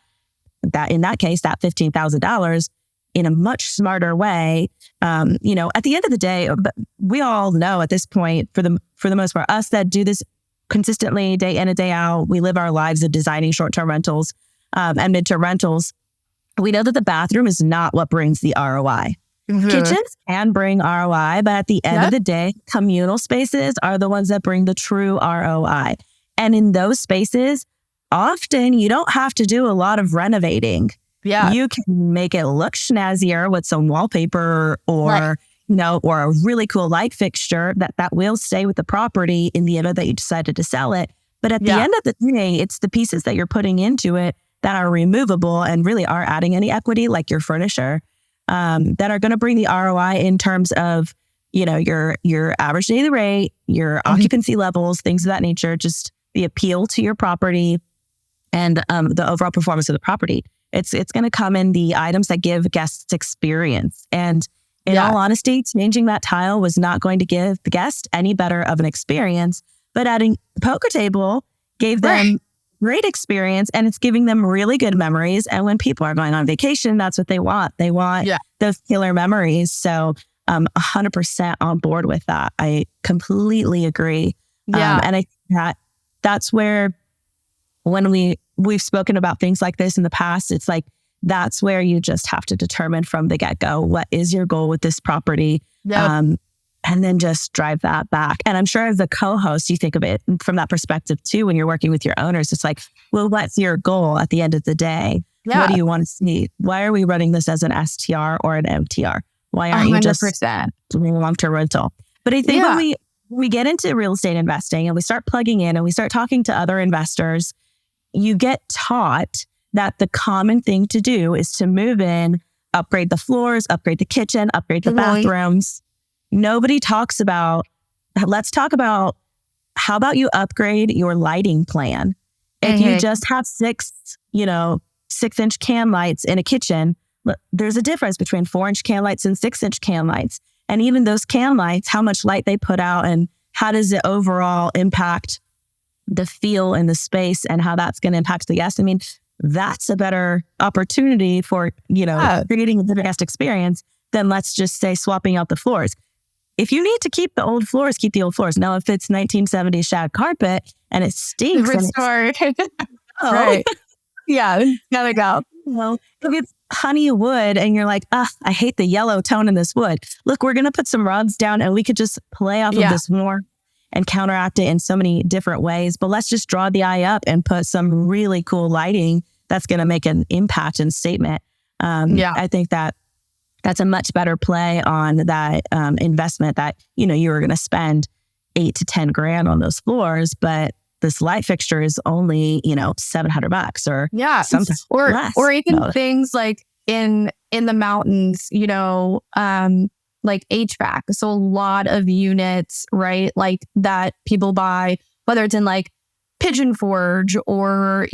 in that case, that $15,000 in a much smarter way. At the end of the day, we all know at this point, for the most part, us that do this consistently day in and day out, we live our lives of designing short-term rentals and mid-term rentals. We know that the bathroom is not what brings the ROI. Mm-hmm. Kitchens can bring ROI, but at the end of the day, communal spaces are the ones that bring the true ROI. And in those spaces, often you don't have to do a lot of renovating. Yeah. You can make it look snazzier with some wallpaper or a really cool light fixture that will stay with the property in the event that you decided to sell it. But at the end of the day, it's the pieces that you're putting into it that are removable and really aren't adding any equity, like your furniture, that are going to bring the ROI in terms of, your average daily rate, your occupancy levels, things of that nature, just the appeal to your property and the overall performance of the property. It's going to come in the items that give guests experience. And in all honesty, changing that tile was not going to give the guest any better of an experience, but adding the poker table gave them great experience and it's giving them really good memories. And when people are going on vacation, that's what they want. They want those killer memories. So 100% on board with that. I completely agree. And I think that's where when we've spoken about things like this in the past, it's like, that's where you just have to determine from the get-go, what is your goal with this property? And then just drive that back. And I'm sure as a co-host, you think of it from that perspective too, when you're working with your owners. It's like, well, what's your goal at the end of the day? Yeah. What do you want to see? Why are we running this as an STR or an MTR? Why aren't 100%. You just doing a long-term rental? But I think when we get into real estate investing and we start plugging in and we start talking to other investors, you get taught that the common thing to do is to move in, upgrade the floors, upgrade the kitchen, upgrade the bathrooms. Nobody talks about, let's talk about, how about you upgrade your lighting plan? If you just have 6-inch can lights in a kitchen, there's a difference between 4-inch can lights and 6-inch can lights. And even those can lights, how much light they put out and how does it overall impact the feel in the space and how that's going to impact the guest. I mean, that's a better opportunity for, creating a better guest experience than let's just say swapping out the floors. If you need to keep the old floors, keep the old floors. Now, if it's 1970s shag carpet and it stinks. Right. Yeah, gotta go. Well, if it's honey wood and you're like, I hate the yellow tone in this wood. Look, we're going to put some rods down and we could just play off of this more and counteract it in so many different ways. But let's just draw the eye up and put some really cool lighting that's going to make an impact and statement. I think that's a much better play on that investment that, you were going to spend $8 to $10,000 on those floors, but this light fixture is only, $700 or something less. Or even things like in the mountains, like HVAC. So a lot of units, right? Like that people buy, whether it's in like Pigeon Forge or,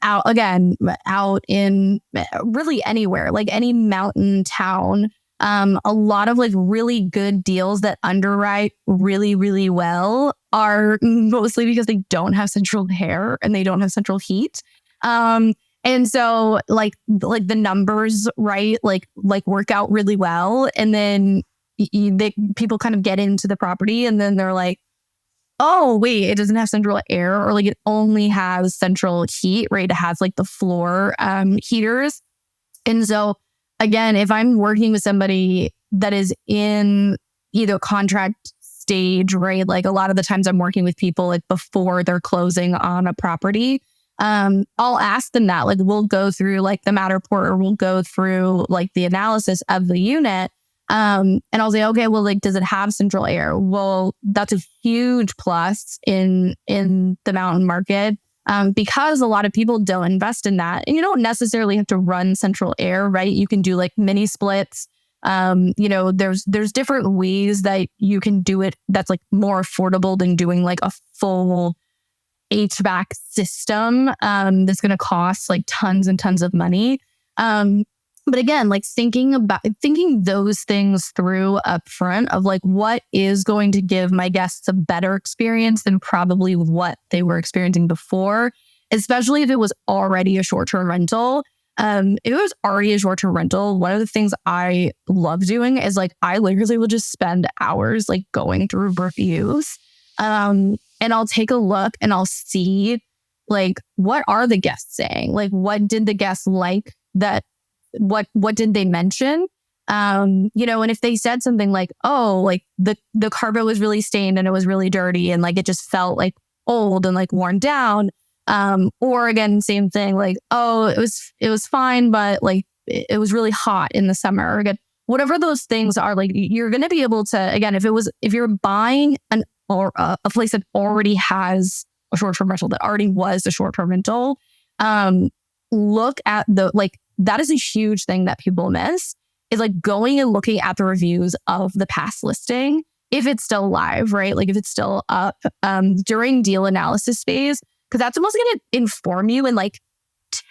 out in really anywhere, like any mountain town. A lot of like really good deals that underwrite really, really well are mostly because they don't have central air and they don't have central heat. And so like the numbers, right? Like work out really well. And then people kind of get into the property and then they're like, oh, wait, it doesn't have central air, or like it only has central heat, right? It has like the floor heaters. And so again, if I'm working with somebody that is in either contract stage, right? Like a lot of the times I'm working with people like before they're closing on a property. I'll ask them that, like we'll go through like the Matterport or we'll go through like the analysis of the unit. And I'll say, okay, well, like, does it have central air? Well, that's a huge plus in the mountain market. Because a lot of people don't invest in that. And you don't necessarily have to run central air, right? You can do like mini splits. There's different ways that you can do it that's like more affordable than doing like a full HVAC system that's going to cost like tons and tons of money. But again, like thinking those things through up front of like what is going to give my guests a better experience than probably what they were experiencing before, especially if it was already a short-term rental. If it was already a short-term rental, one of the things I love doing is like I literally will just spend hours like going through reviews. And I'll take a look and I'll see like what are the guests saying? Like what did the guests like that what did they mention? And if they said something like, oh, like the carpet was really stained and it was really dirty and like it just felt like old and like worn down. Or again, same thing, like, oh, it was fine, but like it was really hot in the summer. Or again, whatever those things are, like you're going to be able to, again, if you're buying a place that already has a short-term rental, that already was a short-term rental, look at that is a huge thing that people miss, is like going and looking at the reviews of the past listing, if it's still live, right? Like if it's still up during deal analysis phase, because that's almost going to inform you and like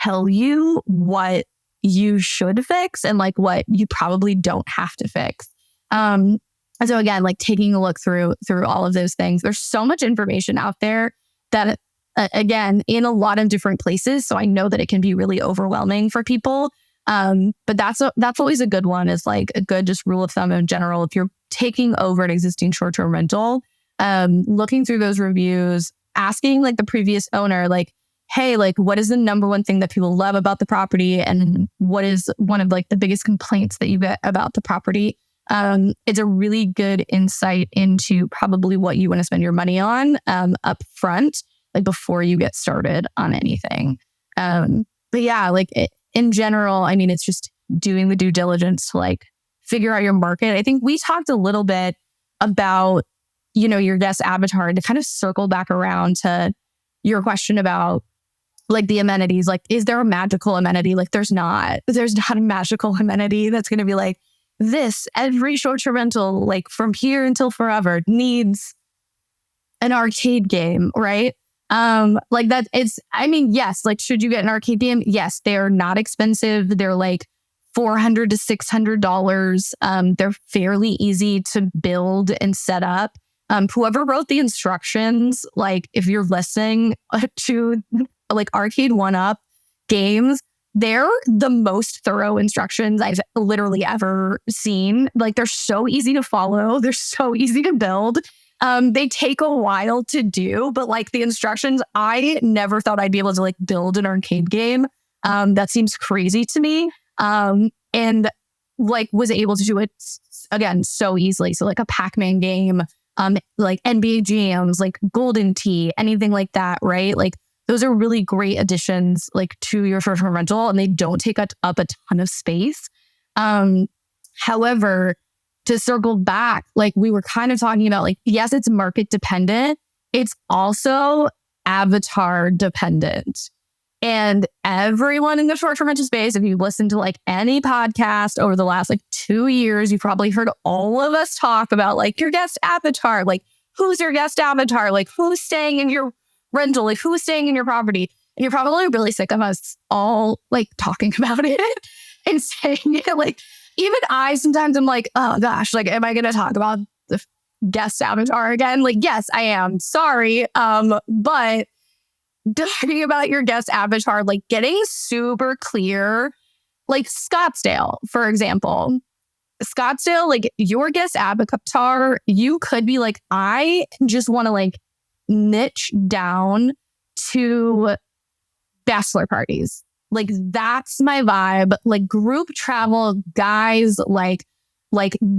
tell you what you should fix and like what you probably don't have to fix. And so again, like taking a look through all of those things, there's so much information out there that again, in a lot of different places. So I know that it can be really overwhelming for people. But that's always a good one, is like a good just rule of thumb in general. If you're taking over an existing short-term rental, looking through those reviews, asking like the previous owner, like, hey, like what is the number one thing that people love about the property? And what is one of like the biggest complaints that you get about the property? It's a really good insight into probably what you want to spend your money on up front, like before you get started on anything. But yeah, like in general, I mean, it's just doing the due diligence to like figure out your market. I think we talked a little bit about, your guest avatar, to kind of circle back around to your question about like the amenities. Like, is there a magical amenity? Like there's not a magical amenity that's going to be like this. Every short-term rental, like from here until forever, needs an arcade game, right? Like that it's, I mean, yes, like, should you get an arcade game? Yes, they're not expensive. They're like $400 to $600. They're fairly easy to build and set up. Whoever wrote the instructions, like if you're listening to like Arcade 1-Up games, they're the most thorough instructions I've literally ever seen. Like they're so easy to follow. They're so easy to build. They take a while to do, but like the instructions, I never thought I'd be able to like build an arcade game. That seems crazy to me. And like was able to do it again so easily. So like a Pac-Man game, like NBA Jams, like Golden Tee, anything like that, right? Like those are really great additions like to your short-term rental, and they don't take up a ton of space. However, to circle back, like we were kind of talking about, like, yes, it's market dependent. It's also avatar dependent. And everyone in the short-term rental space, if you listen to like any podcast over the last like 2 years, you've probably heard all of us talk about like your guest avatar, like who's your guest avatar, like who's staying in your rental, like who's staying in your property. And you're probably really sick of us all like talking about it and saying it. Like even I sometimes I'm like, oh gosh, like am I going to talk about the guest avatar again? Like, yes, I am. Sorry. But talking about your guest avatar, like getting super clear, like Scottsdale, for example. Scottsdale, like your guest avatar, you could be like, I just want to like niche down to bachelor parties. Like that's my vibe. Like group travel, guys, like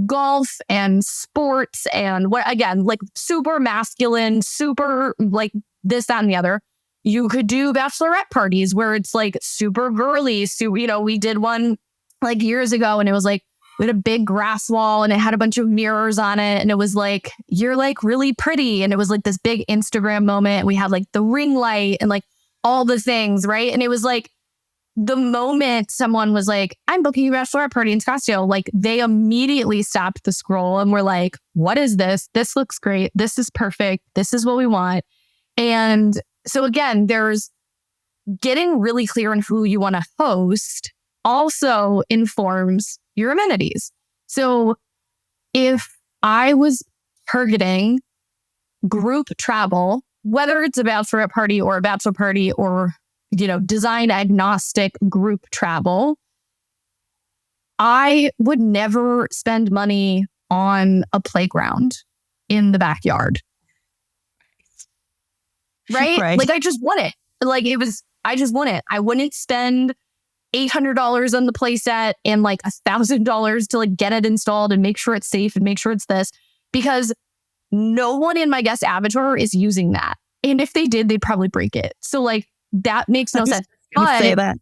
golf and sports and what, again, like super masculine, super like this, that, and the other. You could do bachelorette parties where it's like super girly. So, we did one like years ago and it was like we had a big grass wall and it had a bunch of mirrors on it. And it was like, you're like really pretty. And it was like this big Instagram moment. We had like the ring light and like all the things, right? And it was like the moment someone was like, I'm booking a bachelorette party in Scottsdale, like they immediately stopped the scroll and were like, what is this? This looks great. This is perfect. This is what we want. And so again, there's getting really clear on who you want to host also informs your amenities. So if I was targeting group travel, whether it's a bachelorette party or a bachelor party or, design agnostic group travel, I would never spend money on a playground in the backyard. Right? Like I just want it. I just want it. I wouldn't spend $800 on the playset and like $1,000 to like get it installed and make sure it's safe and make sure it's this, because no one in my guest avatar is using that. And if they did, they'd probably break it. So like that makes no sense. But say that.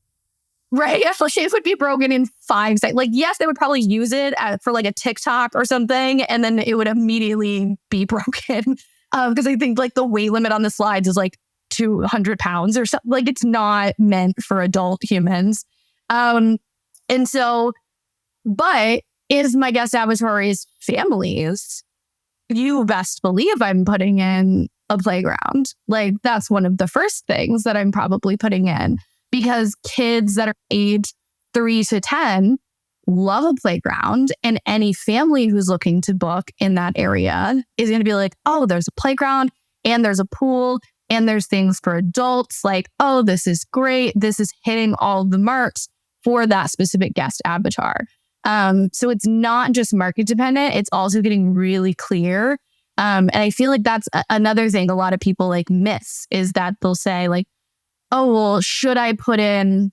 Right. It would be broken in 5 seconds. Like, yes, they would probably use it for like a TikTok or something, and then it would immediately be broken. Because I think like the weight limit on the slides is like 200 pounds or something. Like it's not meant for adult humans. And so, but if my guest avatar is families, you best believe I'm putting in a playground. Like that's one of the first things that I'm probably putting in, because kids that are age 3 to 10 love a playground, and any family who's looking to book in that area is going to be like, oh, there's a playground and there's a pool and there's things for adults. Like, oh, this is great. This is hitting all the marks for that specific guest avatar. So it's not just market dependent. It's also getting really clear. And I feel like that's another thing a lot of people like miss, is that they'll say like, oh, well, should I put in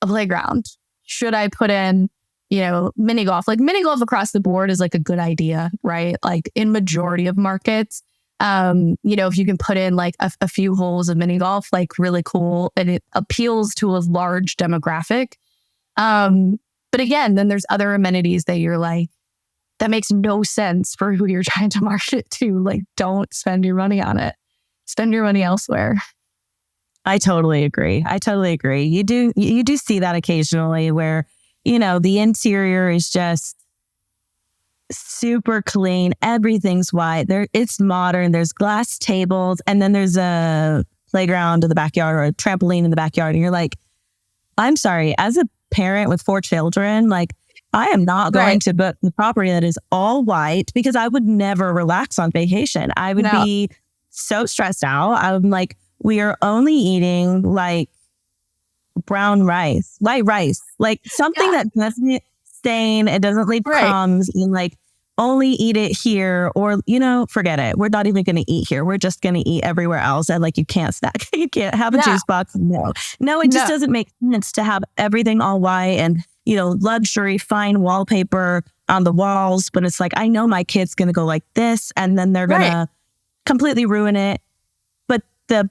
a playground? Should I put in, mini golf? Like mini golf across the board is like a good idea, right? Like in majority of markets, if you can put in like a few holes of mini golf, like really cool. And it appeals to a large demographic. But again, then there's other amenities that you're like, that makes no sense for who you're trying to market to. Like, don't spend your money on it. Spend your money elsewhere. I totally agree. You do see that occasionally where, the interior is just super clean. Everything's white. It's modern. There's glass tables, and then there's a playground in the backyard or a trampoline in the backyard. And you're like, I'm sorry, as a parent with 4 children, like I am not going to book the property that is all white, because I would never relax on vacation. I would be so stressed out. I'm like, we are only eating like brown rice, white rice, like something that doesn't stain, it doesn't leave crumbs, and like only eat it here, or, forget it. We're not even going to eat here. We're just going to eat everywhere else. And like, you can't snack. You can't have a juice box. No, it just doesn't make sense to have everything all white and, luxury, fine wallpaper on the walls. But it's like, I know my kid's going to go like this, and then they're going to completely ruin it. But the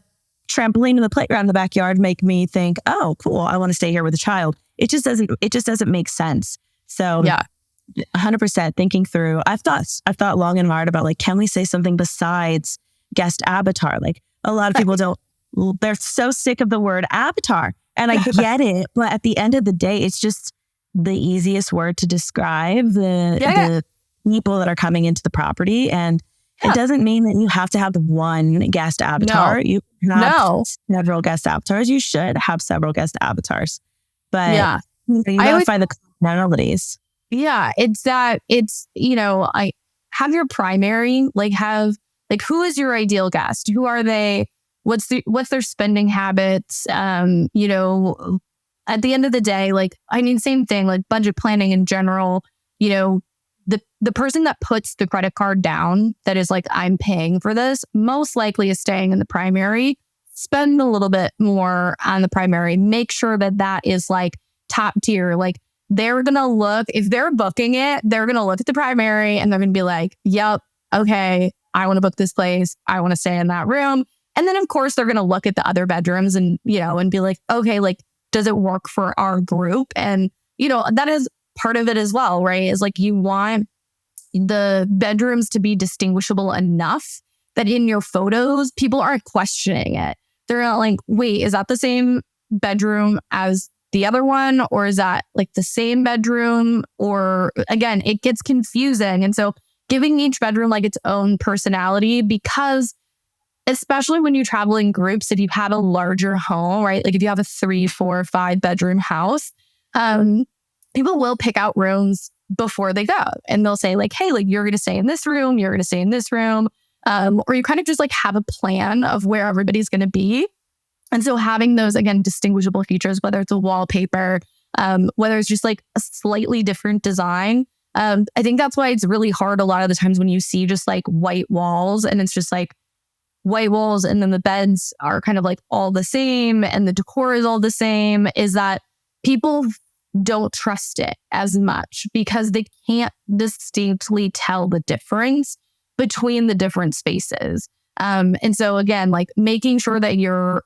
trampoline and the playground in the backyard make me think, oh, cool, I want to stay here with a child. It just doesn't make sense. So 100% thinking through. I've thought long and hard about like, can we say something besides guest avatar? Like a lot of people they're so sick of the word avatar, and I get it. But at the end of the day, it's just the easiest word to describe the people that are coming into the property. And it doesn't mean that you have to have one guest avatar. You have several guest avatars. You should have several guest avatars. But you gotta find the commonalities. Yeah, it's I have your primary, who is your ideal guest? Who are they? What's their spending habits? At the end of the day, same thing, like budget planning in general, the person that puts the credit card down that is like, I'm paying for this, most likely is staying in the primary. Spend a little bit more on the primary. Make sure that is like top tier. Like they're going to look, if they're booking it, they're going to look at the primary and they're going to be like, yep, okay, I want to book this place. I want to stay in that room. And then of course they're going to look at the other bedrooms and, and be like, okay, like, does it work for our group? And, that is part of it as well, right? Is like you want the bedrooms to be distinguishable enough that in your photos, people aren't questioning it. They're not like, wait, is that the same bedroom as the other one? Or is that like the same bedroom? Or again, it gets confusing. And so giving each bedroom like its own personality, because especially when you travel in groups, if you have a larger home, right? Like if you have a 3, 4, 5 bedroom house, people will pick out rooms before they go. And they'll say like, hey, like you're going to stay in this room, you're going to stay in this room. Or you kind of just like have a plan of where everybody's going to be. And so having those, again, distinguishable features, whether it's a wallpaper, whether it's just like a slightly different design. I think that's why it's really hard a lot of the times when you see just like white walls and it's just like white walls and then the beds are kind of like all the same and the decor is all the same, is that people don't trust it as much because they can't distinctly tell the difference between the different spaces. And so again, like making sure that you're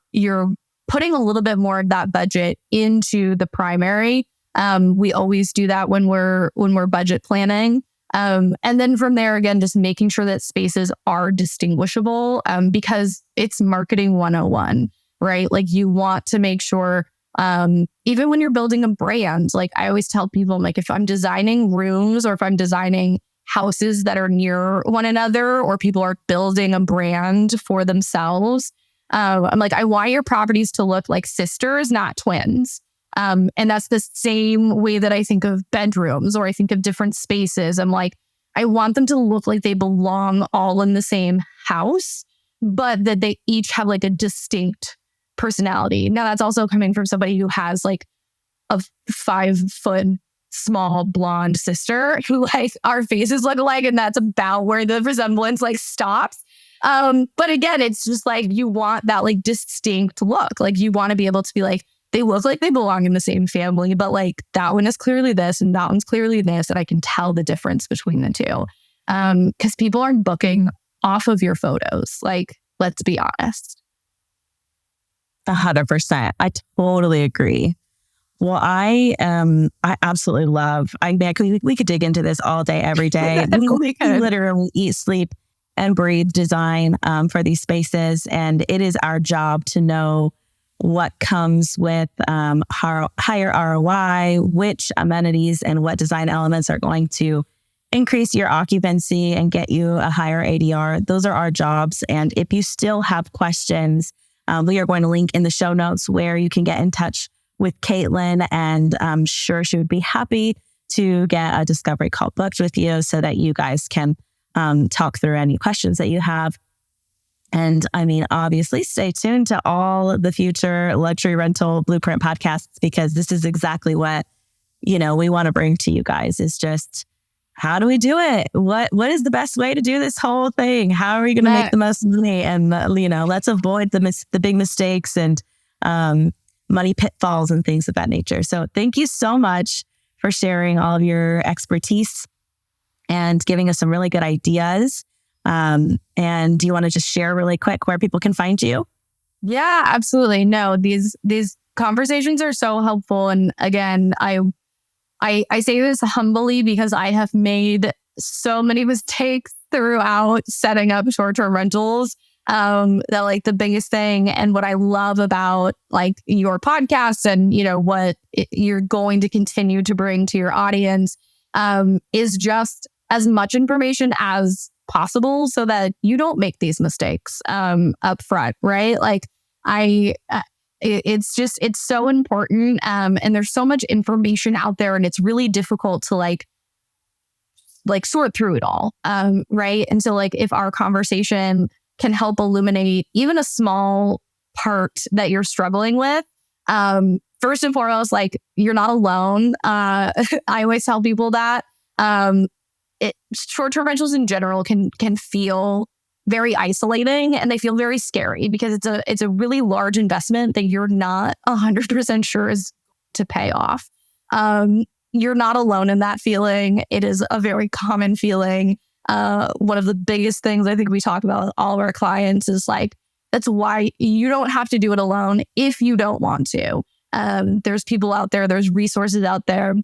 putting a little bit more of that budget into the primary. We always do that when we're budget planning. And then from there, again, just making sure that spaces are distinguishable, because it's marketing 101, right? Like you want to make sure, even when you're building a brand, like I always tell people, I'm like, if I'm designing rooms or if I'm designing houses that are near one another or people are building a brand for themselves, I'm like, I want your properties to look like sisters, not twins. And that's the same way that I think of bedrooms or I think of different spaces. I'm like, I want them to look like they belong all in the same house, but that they each have like a distinct personality. Now that's also coming from somebody who has like a 5-foot small blonde sister who like our faces look alike, and that's about where the resemblance like stops. But again, it's just like you want that like distinct look. Like you want to be able to be like, they look like they belong in the same family, but like that one is clearly this and that one's clearly this, and I can tell the difference between the two. Because people aren't booking off of your photos. Like, let's be honest. 100%. I totally agree. Well, I absolutely love, we could dig into this all day, every day. We literally eat, sleep, and breathe design for these spaces. And it is our job to know what comes with higher ROI, which amenities and what design elements are going to increase your occupancy and get you a higher ADR. Those are our jobs. And if you still have questions, we are going to link in the show notes where you can get in touch with Kaitlyn, and I'm sure she would be happy to get a discovery call booked with you so that you guys can talk through any questions that you have. And I mean, obviously, stay tuned to all the future luxury rental blueprint podcasts, because this is exactly what, we want to bring to you guys, is just, how do we do it? What is the best way to do this whole thing? How are we going to make the most money? And, let's avoid the big mistakes and money pitfalls and things of that nature. So thank you so much for sharing all of your expertise and giving us some really good ideas. And do you want to just share really quick where people can find you? Yeah, absolutely. No, these conversations are so helpful. And again, I say this humbly because I have made so many mistakes throughout setting up short-term rentals. That like the biggest thing, and what I love about like your podcast and what you're going to continue to bring to your audience, is just as much information as possible so that you don't make these mistakes up front, right? Like it's so important, and there's so much information out there, and it's really difficult to like sort through it all, right? And so like if our conversation can help illuminate even a small part that you're struggling with, first and foremost, like you're not alone. I always tell people that short-term rentals in general can feel very isolating, and they feel very scary because it's a really large investment that you're not 100% sure is to pay off. You're not alone in that feeling. It is a very common feeling. One of the biggest things I think we talk about with all of our clients is like, that's why you don't have to do it alone if you don't want to. There's people out there, there's resources out there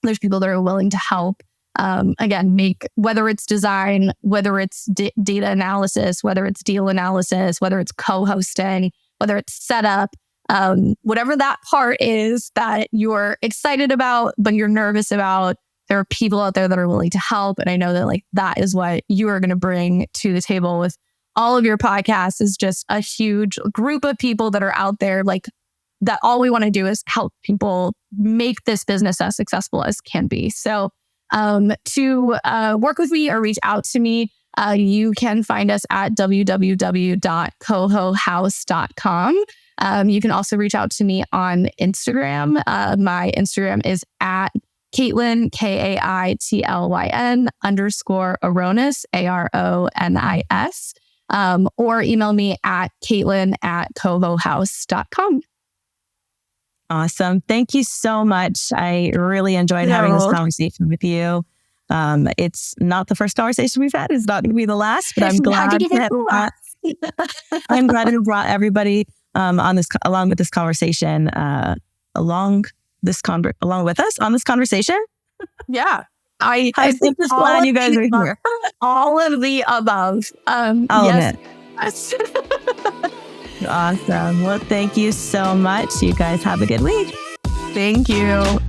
There's people that are willing to help. Again, make, whether it's design, whether it's data analysis, whether it's deal analysis, whether it's co-hosting, whether it's setup, whatever that part is that you're excited about, but you're nervous about, there are people out there that are willing to help. And I know that like that is what you are going to bring to the table with all of your podcasts, is just a huge group of people that are out there like that. All we want to do is help people make this business as successful as can be. So to work with me or reach out to me, you can find us at www.cohohouse.com. You can also reach out to me on Instagram. My Instagram is at Kaitlyn, Kaitlyn _Aronis, Aronis. Or email me at Kaitlyn@cohohouse.com. Awesome. Thank you so much. I really enjoyed having this conversation with you. It's not the first conversation we've had. It's not going to be the last, but I'm glad to brought everybody on this along with this conversation along with us on this conversation. Yeah. I'm just glad you guys are here. All of the above. Yes. Awesome. Well, thank you so much. You guys have a good week. Thank you.